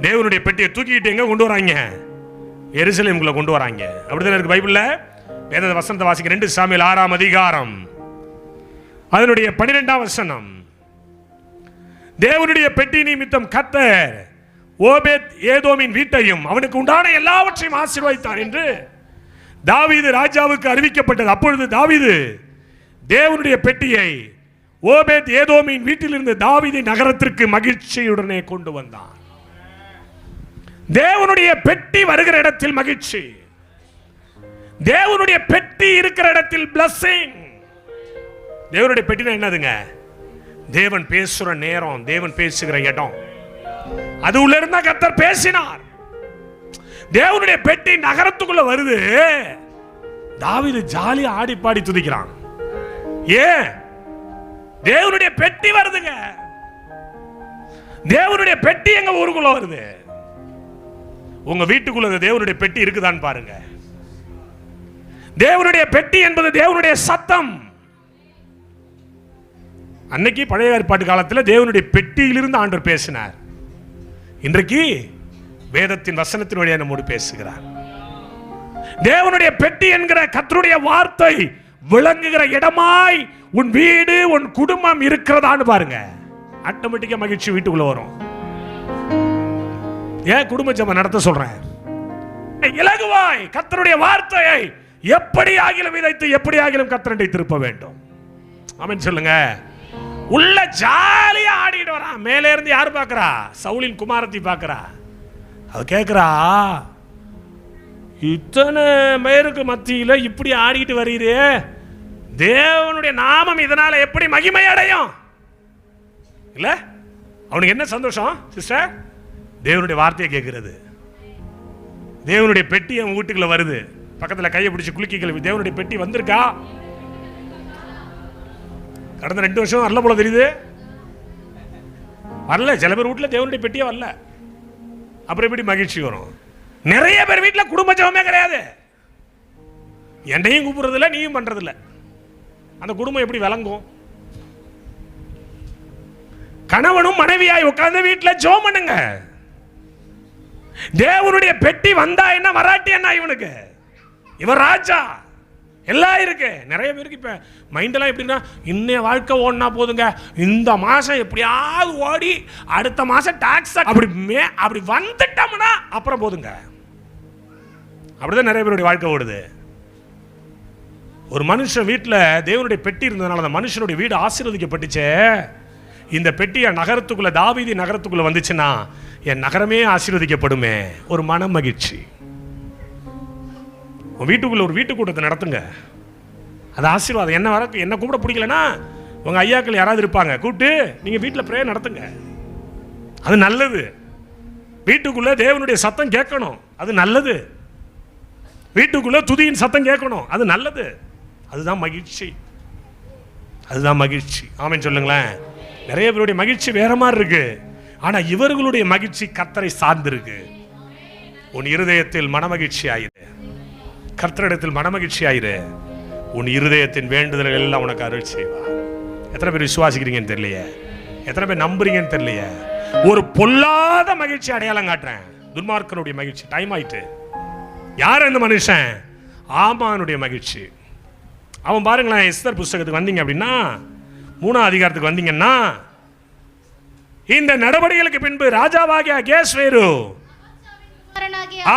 தேவனுடைய பெட்டியை தூக்கிட்டு எங்க கொண்டு வராங்க? எருசலேமுக்குள்ள கொண்டு வராங்க. அப்படிதான் இருக்கு பைபிள்ல. வேத வசனத்தை வாசிக்க 2 சாமுவேல் 6ஆம் அதிகாரம் அதனுடைய 12ஆம் வசனம். தேவனுடைய பெட்டி நிமித்தம் கர்த்தர் ஓபேத் ஏதோமின் வீட்டையும் அவனுக்கு உண்டான எல்லாவற்றையும் ஆசீர்வதித்தார் என்று தாவீது ராஜாவுக்கு அறிவிக்கப்பட்டது. அப்பொழுது தாவீது தேவனுடைய பெட்டியை ஓபேத் ஏதோமின் வீட்டிலிருந்து தாவீது நகரத்திற்கு மகிழ்ச்சியுடனே கொண்டு வந்தான். தேவனுடைய பெட்டி வருகிற இடத்தில் மகிழ்ச்சி, தேவனுடைய பெட்டி இருக்கிற இடத்தில் பிளஸிங். தேவனுடைய பெட்டினா என்னதுங்க? தேவன் பேசுற நேரம், தேவன் பேசுகிற இடம். அது உள்ள இருந்தா கர்த்தர் பேசினார். தேவனுடைய பெட்டி நகரத்துக்குள்ள வருது, தாவீது ஜாலியா ஆடி பாடி துதிக்கிறான். ஏன்? தேவனுடைய பெட்டி வருதுங்க. தேவனுடைய பெட்டி எங்க ஊருக்குள்ள வருது. உங்க வீட்டுக்குள்ள தேவனுடைய பெட்டி இருக்குதான்னு பாருங்க. தேவனுடைய பெட்டி என்பது தேவனுடைய சத்தம். அன்னைக்கு பழைய ஏற்பாட்டு காலத்தில் தேவனுடைய பெட்டியிலிருந்து ஆண்டவர் பேசினார். இன்றைக்கு வேதத்தின் வசனத்தின் வழியாக நம்மோடு பேசுகிறார். தேவனுடைய பெட்டி என்கிற கர்த்தருடைய வார்த்தை விளங்குகிற இடமாய் உன் வீடு, உன் குடும்பம் இருக்கிறதான்னு பாருங்க. ஆட்டோமேட்டிக்கா மகிழ்ச்சி வீட்டுக்குள்ள வரும். ஏன் குடும்ப ஜெபம் நடத்த சொல்றேன்? இலகுவாய் கர்த்தருடைய வார்த்தையை எப்படி ஆகிலும் விதைத்து எப்படி ஆகிலும் கர்த்தரை திருப்ப வேண்டும். ஆமென் சொல்லுங்க. உள்ள ஜாலியா ஆடிட்டு வரான். மேலே இருந்து யார் பார்க்கறா? சவுலின் குமாரத்தி பார்க்கறா. அவ கேட்கிறா, இத்தனை பேருக்கு மத்தியில இப்படி ஆடிட்டு வரீரே, தேவனுடைய நாமம் இதனால எப்படி மகிமை அடையும்? இல்ல அவனுக்கு என்ன சந்தோஷம் சிஸ்டர்? தேவனுடைய வார்த்தையை கேட்கிறது. தேவனுடைய பெட்டி அவன் வீட்டுக்குள்ள வருது. பக்கத்துல கையை பிடிச்சு குலுக்கி கிளம்பி, தேவனுடைய பெட்டி வந்திருக்கா? கடந்த 2 வருஷம் வரல போல தெரியுது. வரல. சில பேர் வீட்டுல தேவனுடைய பெட்டியே வரல. அப்புறம் எப்படி மகிழ்ச்சி வரும்? நிறைய பேர் வீட்டுல குடும்ப ஜெபமே கிடையாது. என்னையும் கூப்பிடுறதில்ல, நீயும் பண்றதில்ல. அந்த குடும்பம் எப்படி விளங்கும்? கணவனும் மனைவியாய் உட்கார்ந்து வீட்டுல ஜெபம் பண்ணுங்க. தேவனுடைய பெட்டி வந்தா என்ன, வராட்டி என்ன? இவனுக்கு இவன் ராஜா எல்லாம் இருக்கு. நிறைய பேருக்கு இப்ப மைண்ட் எல்லாம் எப்படின்னா, இன்னைய வாழ்க்கை ஓடினா போதுங்க, இந்த மாசம் எப்படியாவது ஓடி அடுத்த மாசம் டாக்ஸ் அப்படி வந்துட்டோம்னா அப்புறம் போதுங்க. அப்படிதான் நிறைய பேருடைய வாழ்க்கை ஓடுது. ஒரு மனுஷன் வீட்டில் தேவனுடைய பெட்டி இருந்ததுனால அந்த மனுஷனுடைய வீடு ஆசீர்வதிக்கப்பட்டுச்சே. இந்த பெட்டியை நகரத்துக்குள்ள, தாவீது நகரத்துக்குள்ள வந்துச்சுன்னா என் நகரமே ஆசீர்வதிக்கப்படுமே. ஒரு மன மகிழ்ச்சி. வீட்டுக்குள்ள ஒரு வீட்டு கூட்டத்தை நடத்துங்க. அது ஆசீர்வாதம். என்ன கூப்பிட பிடிக்கலன்னா உங்க ஐயாக்கள் யாராவது இருப்பாங்க, கூப்பிட்டு நீங்க வீட்டில் பிரேயர் நடத்துங்க. அது நல்லது. வீட்டுக்குள்ள தேவனுடைய சத்தம் கேட்கணும், அது நல்லது. வீட்டுக்குள்ள துதியின் சத்தம் கேட்கணும், அது நல்லது. அதுதான் மகிழ்ச்சி. அதுதான் மகிழ்ச்சி. ஆமென் சொல்லுங்களேன். நிறைய பேருடைய மகிழ்ச்சி வேற மாதிரி இருக்கு. ஆனா இவர்களுடைய மகிழ்ச்சி கர்த்தரை சார்ந்திருக்கு. உன் இருதயத்தில் மனமகிழ்ச்சி ஆயிரு. கர்த்தரிடத்தில் மனமகிழ்ச்சி ஆயிரு. உன் இருதயத்தின் வேண்டுதல்கள் எல்லாம் உனக்கு அருள் செய்வா. எத்தனை பேர் விசுவாசிக்கிறீங்கன்னு தெரியலையே, எத்தனை பேர் நம்புறீங்கன்னு தெரியலையே. ஒரு பொல்லாத மகிழ்ச்சி அடையாளம் காட்டுறேன். துன்மார்க்கனுடைய மகிழ்ச்சி. டைம் ஆயிட்டு. யார் அந்த மனுஷன்? ஆமானுடைய மகிழ்ச்சி. அவன் பாருங்களேன், எஸ்தர் புஸ்தகத்துக்கு வந்தீங்க அப்படின்னா 3ஆம் அதிகாரத்துக்கு வந்தீங்கன்னா, இந்த நடவடிக்கைகளுக்கு பின்பு ராஜாவாகிய அகேஸ்வேரு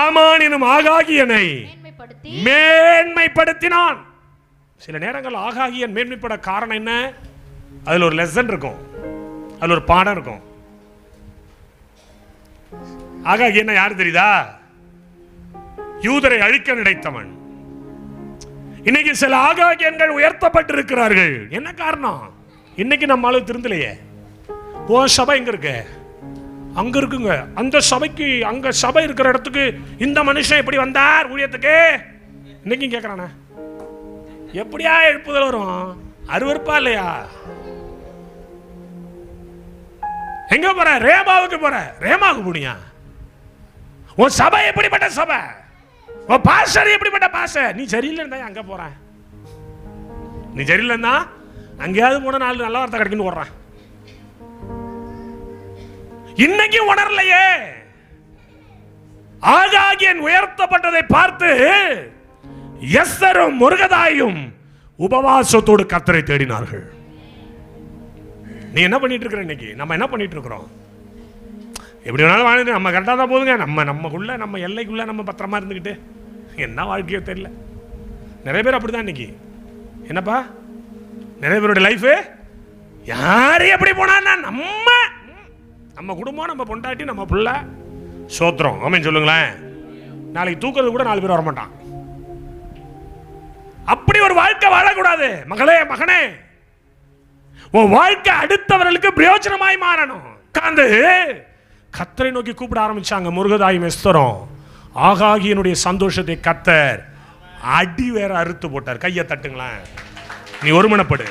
ஆமான் எனும் ஆகாகியனை மேன்மைப்படுத்தினான். சில நேரங்கள் ஆகாகியன் மேன்மைப்பட காரணம் என்ன? அதுல ஒரு லெசன் இருக்கும், அதுல ஒரு பாடம் இருக்கும். ஆகாகியன் யாரு தெரியுதா? யூதரை அழிக்க நினைத்தவன். இன்னைக்கு சில ஆகாகியன்கள் உயர்த்தப்பட்டிருக்கிறார்கள். என்ன காரணம்? இன்னைக்கு நம்ம ஆளு திருந்தலையே. உன் சபை எங்க இருக்கு? அங்க இருக்குங்க. அந்த சபைக்கு, அங்க சபை இருக்கிற இடத்துக்கு இந்த மனுஷன் எப்படி வந்தார் ஊழியத்துக்கு? இன்னைக்கும் கேட்கறானே, எப்படியா எழுப்புதல் வரும்? அருவருப்பா இல்லையா? எங்க போற? ரேமாவுக்கு போற. ரேமாவுக்கு போனியா? உன் சபை எப்படிப்பட்ட சபை? உன் பாஸ்டர் எப்படிப்பட்ட பாஸ்டர்? நீ சரியில்லைன்னா அங்க போற. நீ சரியில்லைன்னா அங்கேயாவது போன 4 நல்ல வார்த்தை கிடைக்குன்னு ஓடுறான். இன்னைக்கு உணரலையே. ஆகாகியன் உயர்த்தப்பட்டதை பார்த்து எஸ்தரும் முருகதாயும் உபவாசத்தோடு கர்த்தரை தேடினார்கள். நீ என்ன பண்ணிட்டு இருக்கிற? இன்னைக்கு நம்ம என்ன பண்ணிட்டு இருக்கிறோம்? எப்படி வேணாலும் வாழ்ந்து நம்ம கரெக்டாக தான் போதுங்க. நமக்குள்ள, நம்ம எல்லைக்குள்ள நம்ம பத்திரமா இருந்துக்கிட்டு என்ன வாழ்க்கையோ தெரியல. நிறைய பேர் அப்படிதான் இன்னைக்கு. என்னப்பா நிறைய பேருடைய லைஃப் யாரு எப்படி போனா நம்ம குடும்பம், நம்ம பொண்டாட்டி, நம்ம பிள்ளை சோத்திரம் ஆமென் சொல்லுங்களேன். நாளைக்கு தூக்குறது கூட 4 பேர் வரமாட்டான். அப்படி ஒரு வாழ்க்கை வாழக்கூடாது. மகளே, மகனே, உன் வாழ்க்கை அடுத்தவர்களுக்கு பிரயோஜனமாய் மாறணும். உட்கார்ந்து கர்த்தரை நோக்கி கூப்பிட ஆரம்பிச்சாங்க முருகதாயும் எஸ்தரும். ஆகாகியனுடைய சந்தோஷத்தை கர்த்தர் அடி வேற அறுத்து போட்டார். கையை தட்டுங்களேன். நீ ஒருமனப்படு.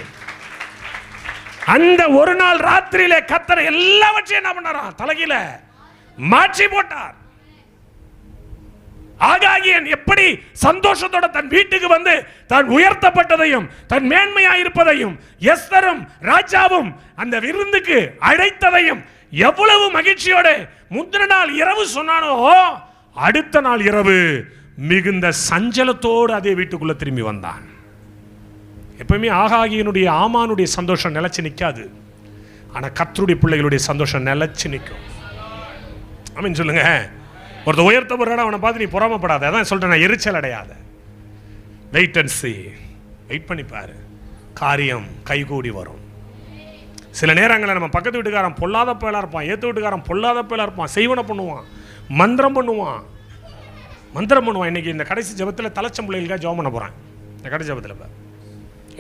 அந்த ஒரு நாள் ராத்திரியிலே கர்த்தர் எல்லாவற்றையும் என்ன பண்ணாராம்? தலைகீழ மாற்றி போட்டார். ஆகாகியன் எப்படி சந்தோஷத்தோட தன் வீட்டுக்கு வந்து தான் உயர்த்தப்பட்டதையும் தன் மேன்மையா இருப்பதையும் எஸ்தரும் ராஜாவும் அந்த விருந்துக்கு அழைத்ததையும் எவ்வளவு மகிழ்ச்சியோட முந்தின நாள் இரவு சொன்னானோ, அடுத்த நாள் இரவு மிகுந்த சஞ்சலத்தோடு அதே வீட்டுக்குள்ள திரும்பி வந்தான். எப்பவுமே ஆகாகியனுடைய ஆமானுடைய சந்தோஷம் நிலைச்சு நிற்காது. ஆனா கர்த்தருடைய பிள்ளைகளுடைய சந்தோஷம் நிலைச்சு நிற்கும். ஆமென் சொல்லுங்க. ஒருத்தர் உயர்த்தப்படுறான், அவனை பார்த்து நீ பொறாமப்படாத. அதான் சொல்றேன், எரிச்சல் அடையாத. Wait and see. வெயிட் பண்ணி பாரு, காரியம் கைகூடி வரும். சில நேரங்களில் நம்ம பக்கத்து வீட்டுக்காரன் பொல்லாத பயலா இருப்பான், ஏத்து வீட்டுக்காரன் பொல்லாத பயலா இருப்பான், செய்வனை பண்ணுவான், மந்திரம் பண்ணுவான். இன்னைக்கு இந்த கடைசி ஜபத்தில் தலைச்சம் பிள்ளைகளுக்காக ஜெபம் பண்ண போறேன். இந்த கடைசி ஜபத்தில் இப்போ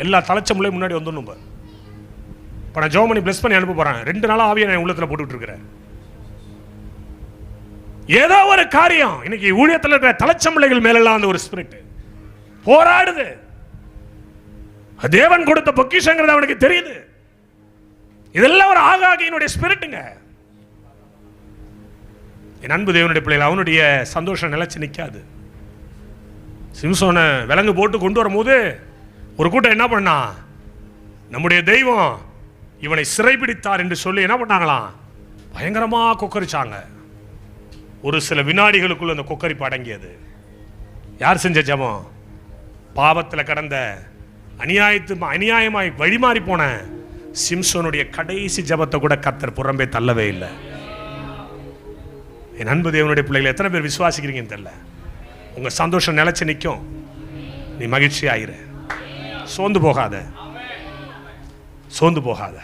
எல்லா தலைச்சம் பிள்ளையும் முன்னாடி வந்துடணும். இப்போ நான் ஜெபம் பண்ணி பிளஸ் பண்ணி அனுப்ப போறேன். 2 நாளாக ஆவியை நான் உள்ளத்தில் போட்டுட்டு இருக்கிறேன். ஏதோ ஒரு காரியம் இன்னைக்கு ஊழியத்தில் இருக்கிற தலைச்சம் பிள்ளைகள் மேலெல்லாம் அந்த ஒரு ஸ்பிரிட் போராடுது. தேவன் கொடுத்த பொக்கிஷங்கிறது அவனுக்கு தெரியுது. இதெல்லாம் ஒரு ஆகாகியினுடைய ஸ்பிரிட்டுங்க. என் அன்பு தேவனுடைய பிள்ளைகள், அவனுடைய சந்தோஷம் நிலைச்சு நிற்காது. சிம்சோனை விலங்கு போட்டு கொண்டு வரும்போது ஒரு கூட்டம் என்ன பண்ணா, நம்முடைய தெய்வம் இவனை சிறைபிடித்தார் என்று சொல்லி என்ன பண்ணாங்களாம், பயங்கரமா கொக்கரிச்சாங்க. ஒரு சில வினாடிகளுக்குள்ள அந்த கொக்கரிப்பு அடங்கியது. யார் செஞ்ச ஜெபம்? பாவத்தில் கடந்த அநியாயமாய் வழிமாறி போன சிம்சோனுடைய கடைசி ஜெபத்தை கூட கர்த்தர் புறம்பே தள்ளவே இல்லை. என் அன்பு தேவனுடைய பிள்ளைகளை எத்தனை பேர் விசுவாசிக்கிறீங்கன்னு தெரியல. உங்க சந்தோஷம் நிலைச்சு நிற்கும். நீ மகிழ்ச்சி ஆயிரு. சோர்ந்து போகாத, சோர்ந்து போகாத.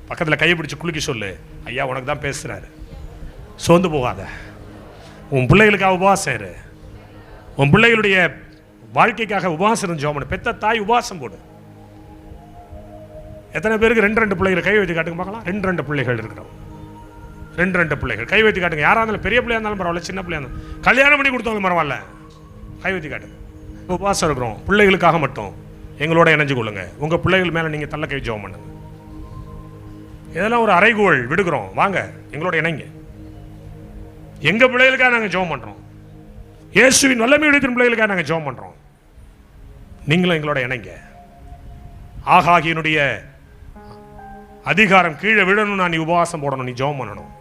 பக்கத்தில் கையை பிடிச்சு குலுக்கி சொல்லு, ஐயா உனக்கு தான் பேசுறாரு. சோர்ந்து போகாத. உன் பிள்ளைகளுக்காக உபவாசம் இரு. உன் பிள்ளைகளுடைய வாழ்க்கைக்காக உபவாசம் ஜெபம். பெத்த தாய் உபவாசம் போடு. எத்தனை பேருக்கு 2 பிள்ளைகள் கை வைத்து காட்டுங்க பார்க்கலாம். 2 பிள்ளைகள் இருக்கிறோம். 2 பிள்ளைகள் கை வைத்து காட்டுங்க. யாராக இருந்தாலும், பெரிய பிள்ளையா இருந்தாலும் பரவாயில்ல, சின்ன பிள்ளையா இருந்தாலும், கல்யாணம் பண்ணி கொடுத்தாலும் பரவாயில்ல, கை வைத்து காட்டுங்க. உபவாசம் இருக்கிறோம். பிள்ளைகளுக்காக மட்டும் எங்களோட இணைஞ்சு கொள்ளுங்க. உங்க பிள்ளைகள் மேல நீங்க தள்ள கை ஜெபம் பண்ணுங்க. இதெல்லாம் ஒரு அறைகோள் விடுகிறோம். வாங்க எங்களோட இணைங்க. எங்க பிள்ளைகளுக்காக நாங்கள் ஜெபம் பண்றோம். இயேசுவின் வல்லமையுடைய பிள்ளைகளுக்காக நாங்கள் ஜெபம் பண்றோம். நீங்களும் எங்களோட இணைங்க. ஆகாகியனுடைய அதிகாரம் கீழே விழணும். நீ உபவாசம் போடணும், நீ ஜெபம் பண்ணணும்.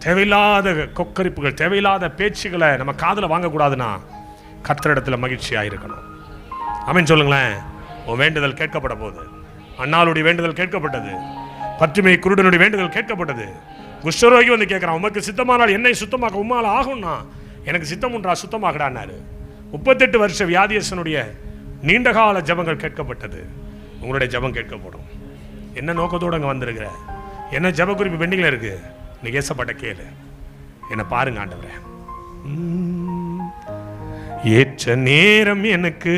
தேவையில்லாத கொக்கரிப்புகள், தேவையில்லாத பேச்சுகளை நம்ம காதில் வாங்கக்கூடாதுன்னா கர்த்தரிடத்தில் மகிழ்ச்சியாக இருக்கணும். ஆமென் சொல்லுங்களேன். உன் வேண்டுதல் கேட்கப்பட போகுது. அண்ணாளுடைய வேண்டுதல் கேட்கப்பட்டது. பற்றுமை குருடனுடைய வேண்டுதல் கேட்கப்பட்டது. குஷ்டரோகி வந்து கேட்குறான், உமக்கு சித்தமானால் என்னை சுத்தமாக்க உம்மால் ஆகும்னா. எனக்கு சித்தம் உண்டா, சுத்தமாகடான்னாரு. 38 வருஷ வியாதியசனுடைய நீண்டகால ஜபங்கள் கேட்கப்பட்டது. உங்களுடைய ஜபம் கேட்கப்படும். என்ன நோக்கத்தோடு அங்கே வந்திருக்கிற, என்ன ஜப குறிப்பு பெண்டிங்கில் இருக்கு, நீ ஏசப்பட்ட கேளு. என்னை பாருங்க ஆண்டவரே. ஏற்ற நேரம் எனக்கு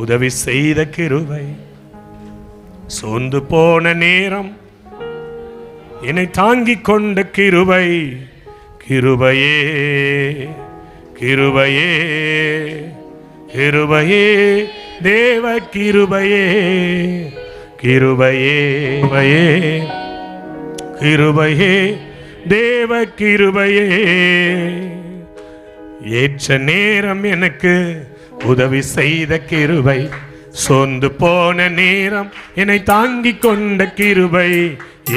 உதவி செய்த கிருபை, சோர்ந்து போன நேரம் என்னை தாங்கிக் கொண்ட கிருபை, கிருபையே கிருபையே கிருபையே தேவ கிருபையே கிருபையே கிருபையே தேவ கிருபையே. ஏற்ற நேரம் எனக்கு உதவி செய்த கிருபை, சோர்ந்து போன நேரம் என்னை தாங்கிக் கொண்ட கிருபை.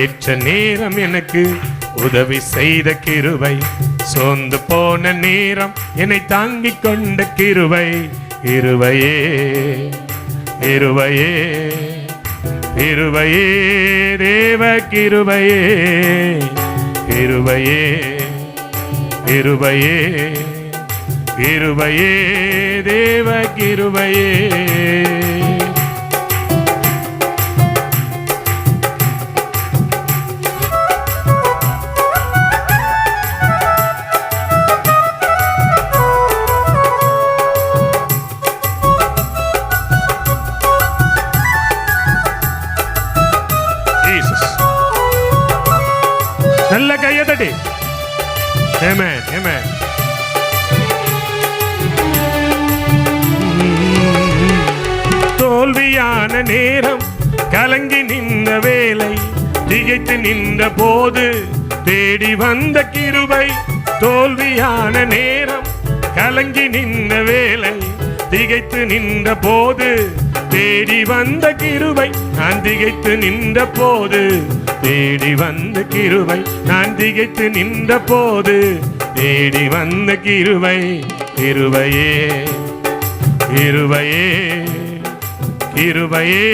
ஏற்ற நேரம் எனக்கு உதவி செய்த கிருபை, சோர்ந்து போன நேரம் என்னை தாங்கிக் கொண்ட கிருபை, கிருபையே கிருபையே கிருபையே தேவ கிருபையே கிருபையே கிருபையே கிருபையே தேவ கிருபையே. நல்ல கையை தட்டி ஆமென் ஆமென். தோல்வியான நேரம் கலங்கி நின்ற வேலை, திகைத்து நின்ற போது தேடி வந்த கிருபை. தோல்வியான நேரம் கலங்கி நின்ற வேலை, திகைத்து நின்ற போது தேடி வந்த கிருபை. நான் திகைத்து நின்ற போது தேடி வந்த கிருபை, நான் திகைத்து நின்ற போது தேடி வந்த கிருபை, கிருபையே கிருபையே கிருபையே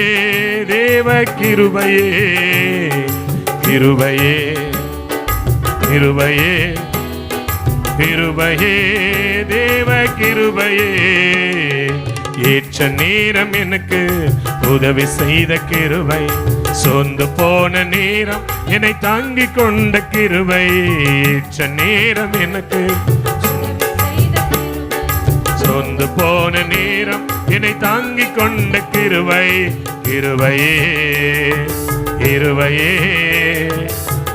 தேவ கிருபையே கிருபையே கிருபையே கிருபையே தேவ கிருபையே. ஏற்ற நேரம் எனக்கு உதவி செய்த கிருபை, சோர்ந்து போன நேரம் என்னை தாங்கிக் கொண்ட கிருபை. ஏற்ற நேரம் எனக்கு சோர்ந்து போன நேரம் என்னை தாங்கிக் கொண்ட கிருபை, கிருபையே கிருபையே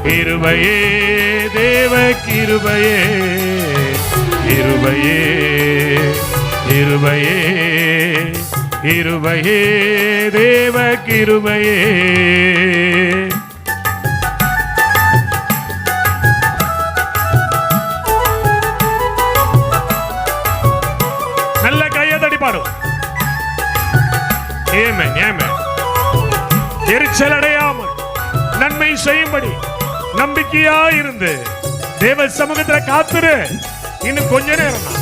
கிருபையே தேவ கிருபையே கிருபையே கிருபையே கிருபையே தேவ கிருபையே. நல்ல கையை தட்டி பாடும். ஆமென் ஆமென். எரிச்சல் அடையாமல் நன்மை செய்யும்படி நம்பிக்கையாயிருந்து தேவ சமூகத்தில் காத்துரு. இன்னும் கொஞ்ச நேரம் தான்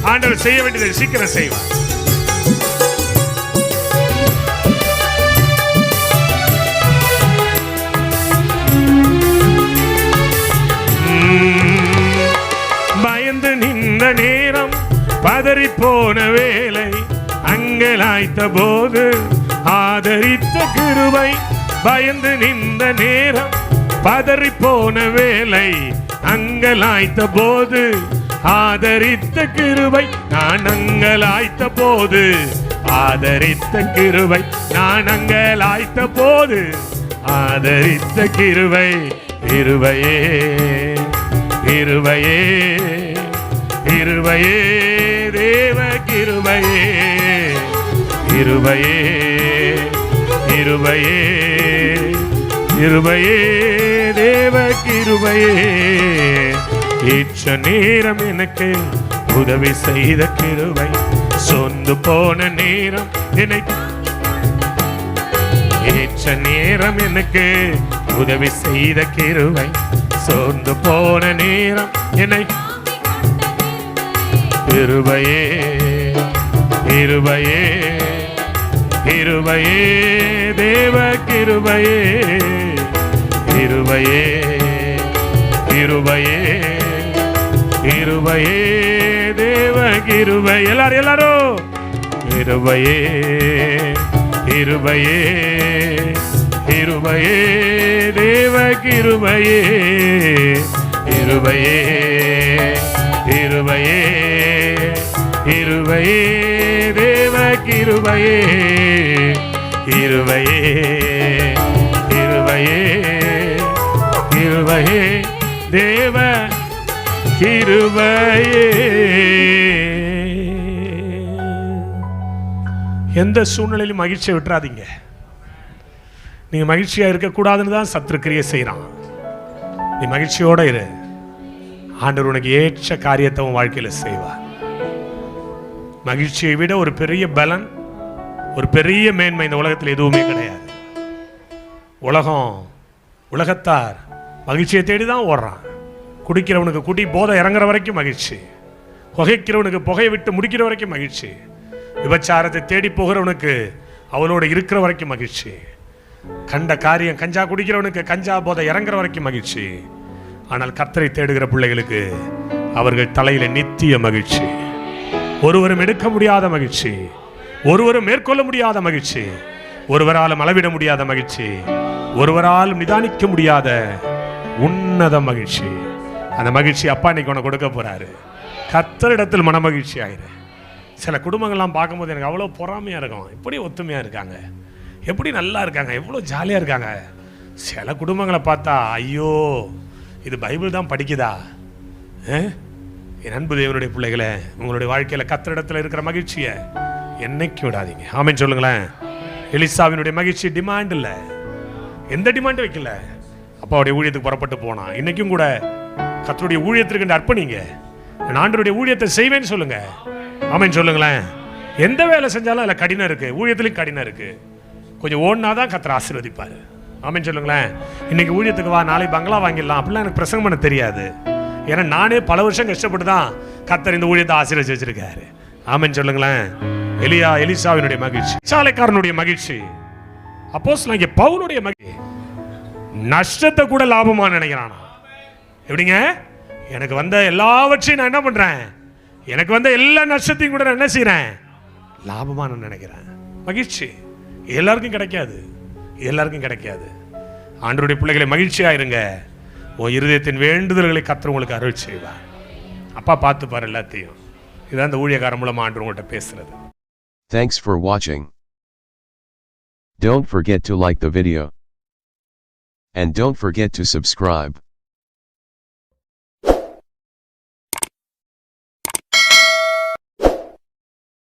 ஆண்டவர் செய்ய வேண்டியதை சீக்கிரம் செய்வார். பயந்து நின்ற நேரம் பதறி போன வேலை, அங்கலாய்த்த போது ஆதரித்த கிருபை. பயந்து நின்ற நேரம் பதறி போன வேலை, அங்கலாய்த்த போது ஆதரித்த கிருபை. நான் அங்கலாய்த்த போது ஆதரித்த கிருபை, நான் அங்கலாய்த்த போது ஆதரித்த கிருபை, கிருபையே கிருபையே கிருபையே தேவ கிருபையே கிருபையே கிருபையே கிருபையே தேவ கிருபையே. ஏற்ற நேரம் எனக்கு உதவி செய்த கிருபை, சொந்து போன நேரம் என்னை. ஏற்ற நேரம் எனக்கு உதவி செய்த கிருபை, சோர்ந்து போன நேரம் என்னை கிருபையே கிருபையே கிருபையே தேவ கிருபையே கிருபையே கிருபையே கிருபையே தேவ கிருபை எல்லாரும் கிருபையே கிருபையே கிருபையே தேவ கிருபையே கிருபையே கிருபையே கிருபையே தேவ கிருபையே கிருபையே கிருபையே கிருபையே தேவ கிருபையே. எந்த சூழ்நிலையிலும் மகிழ்ச்சியை விட்டுறாதீங்க. நீங்க மகிழ்ச்சியா இருக்கக்கூடாதுன்னு தான் சத்துரு கிரியை செய்யறான். நீ மகிழ்ச்சியோட இரு. ஆண்டவர் உனக்கு ஏற்ற காரியத்தை உன் வாழ்க்கையில செய்வார். மகிழ்ச்சியை விட ஒரு பெரிய பலன், ஒரு பெரிய மேன்மை இந்த உலகத்தில் எதுவுமே கிடையாது. உலகத்தார் மகிழ்ச்சியை தேடிதான் ஓடுறான். குடிக்கிறவனுக்கு குடி போதை இறங்குற வரைக்கும் மகிழ்ச்சி, புகைக்கிறவனுக்கு புகையை விட்டு முடிக்கிற வரைக்கும் மகிழ்ச்சி, விபச்சாரத்தை தேடி போகிறவனுக்கு அவளோட இருக்கிற வரைக்கும் மகிழ்ச்சி, கண்ட காரியம் கஞ்சா குடிக்கிறவனுக்கு கஞ்சா போதை இறங்குற வரைக்கும் மகிழ்ச்சி. ஆனால் கர்த்தரை தேடுகிற பிள்ளைகளுக்கு அவர்கள் தலையில நித்திய மகிழ்ச்சி, ஒருவரும் எடுக்க முடியாத மகிழ்ச்சி, ஒருவரும் மேற்கொள்ள முடியாத மகிழ்ச்சி, ஒருவராலும் அளவிட முடியாத மகிழ்ச்சி, ஒருவராலும் நிதானிக்க முடியாத உன்னத மகிழ்ச்சி. அந்த மகிழ்ச்சி அப்பா இன்னைக்கு உனக்கு கொடுக்க போறாரு. கர்த்தரிடத்தில் மன மகிழ்ச்சி ஆயிரு. சில குடும்பங்கள்லாம் பார்க்கும்போது எனக்கு அவ்வளோ பொறாமையாக இருக்கும். எப்படி ஒத்துமையாக இருக்காங்க, எப்படி நல்லா இருக்காங்க, எவ்வளோ ஜாலியாக இருக்காங்க. சில குடும்பங்களை பார்த்தா ஐயோ இது பைபிள் தான் படிக்குதா? என் அன்பு தேவனுடைய பிள்ளைகளை, உங்களுடைய வாழ்க்கையில் கர்த்தரிடத்தில் இருக்கிற மகிழ்ச்சியை என்னைக்கு விடாதீங்க. ஆமென் சொல்லுங்களேன். எலிசாவினுடைய மகிழ்ச்சி டிமாண்ட் இல்லை, எந்த டிமாண்ட் வைக்கல. அப்பாவுடைய ஊழியத்துக்கு புறப்பட்டு போனான். இன்னைக்கும் கூட கர்த்தருடைய ஊழியத்திற்கு அர்ப்பணிங்க. நான் ஆண்டவருடைய ஊழியத்தை செய்வேன்னு சொல்லுங்க. ஆமென் சொல்லுங்களேன். எந்த வேலை செஞ்சாலும் அதில் கடினம் இருக்கு, ஊழியத்திலையும் கடினம் இருக்கு. கொஞ்சம் ஓடினாதான் கர்த்தர் ஆசீர்வதிப்பார். ஆமென் சொல்லுங்களேன். இன்னைக்கு ஊழியத்துக்கு வா, நாளை பங்களா வாங்கிடலாம் அப்படிலாம் எனக்கு பிரசங்கம் பண்ண தெரியாது. ஏன்னா நானே பல வருஷம் கஷ்டப்பட்டு தான் கர்த்தர் இந்த ஊழியத்தை ஆசீர்வதிச்சு வச்சிருக்காரு. ஆமென் சொல்லுங்களேன். எலிசாவினுடைய மகிழ்ச்சி, சாலைக்காரனுடைய மகிழ்ச்சி, அப்போஸ்தலனாகிய பவுலுடைய மகிழ்ச்சி, நஷ்டத்தை கூட லாபமா நினைக்கிறானா? எப்படிங்க? எனக்கு வந்த எல்லாவற்றையும் நான் என்ன பண்றேன், எனக்கு வந்த எல்லா நஷ்டத்தையும் கூட நான் என்ன செய்யறேன், லாபமா நான் நினைக்கிறேன். மகிழ்ச்சி எல்லாருக்கும் கிடைக்காது, எல்லாருக்கும் கிடைக்காது. ஆண்டவருடைய பிள்ளைகளை மகிழ்ச்சியா இருங்க. உன் இருதயத்தின் வேண்டுதல்களை கர்த்தர் உங்களுக்கு அருள் செய்வார். அப்பா பார்த்து பாரு எல்லாத்தையும். இதான் இந்த ஊழியக்காரன் மூலமா ஆண்டவர் உங்கள்கிட்ட பேசுறது. Thanks for watching. Don't forget to like the video. And don't forget to subscribe.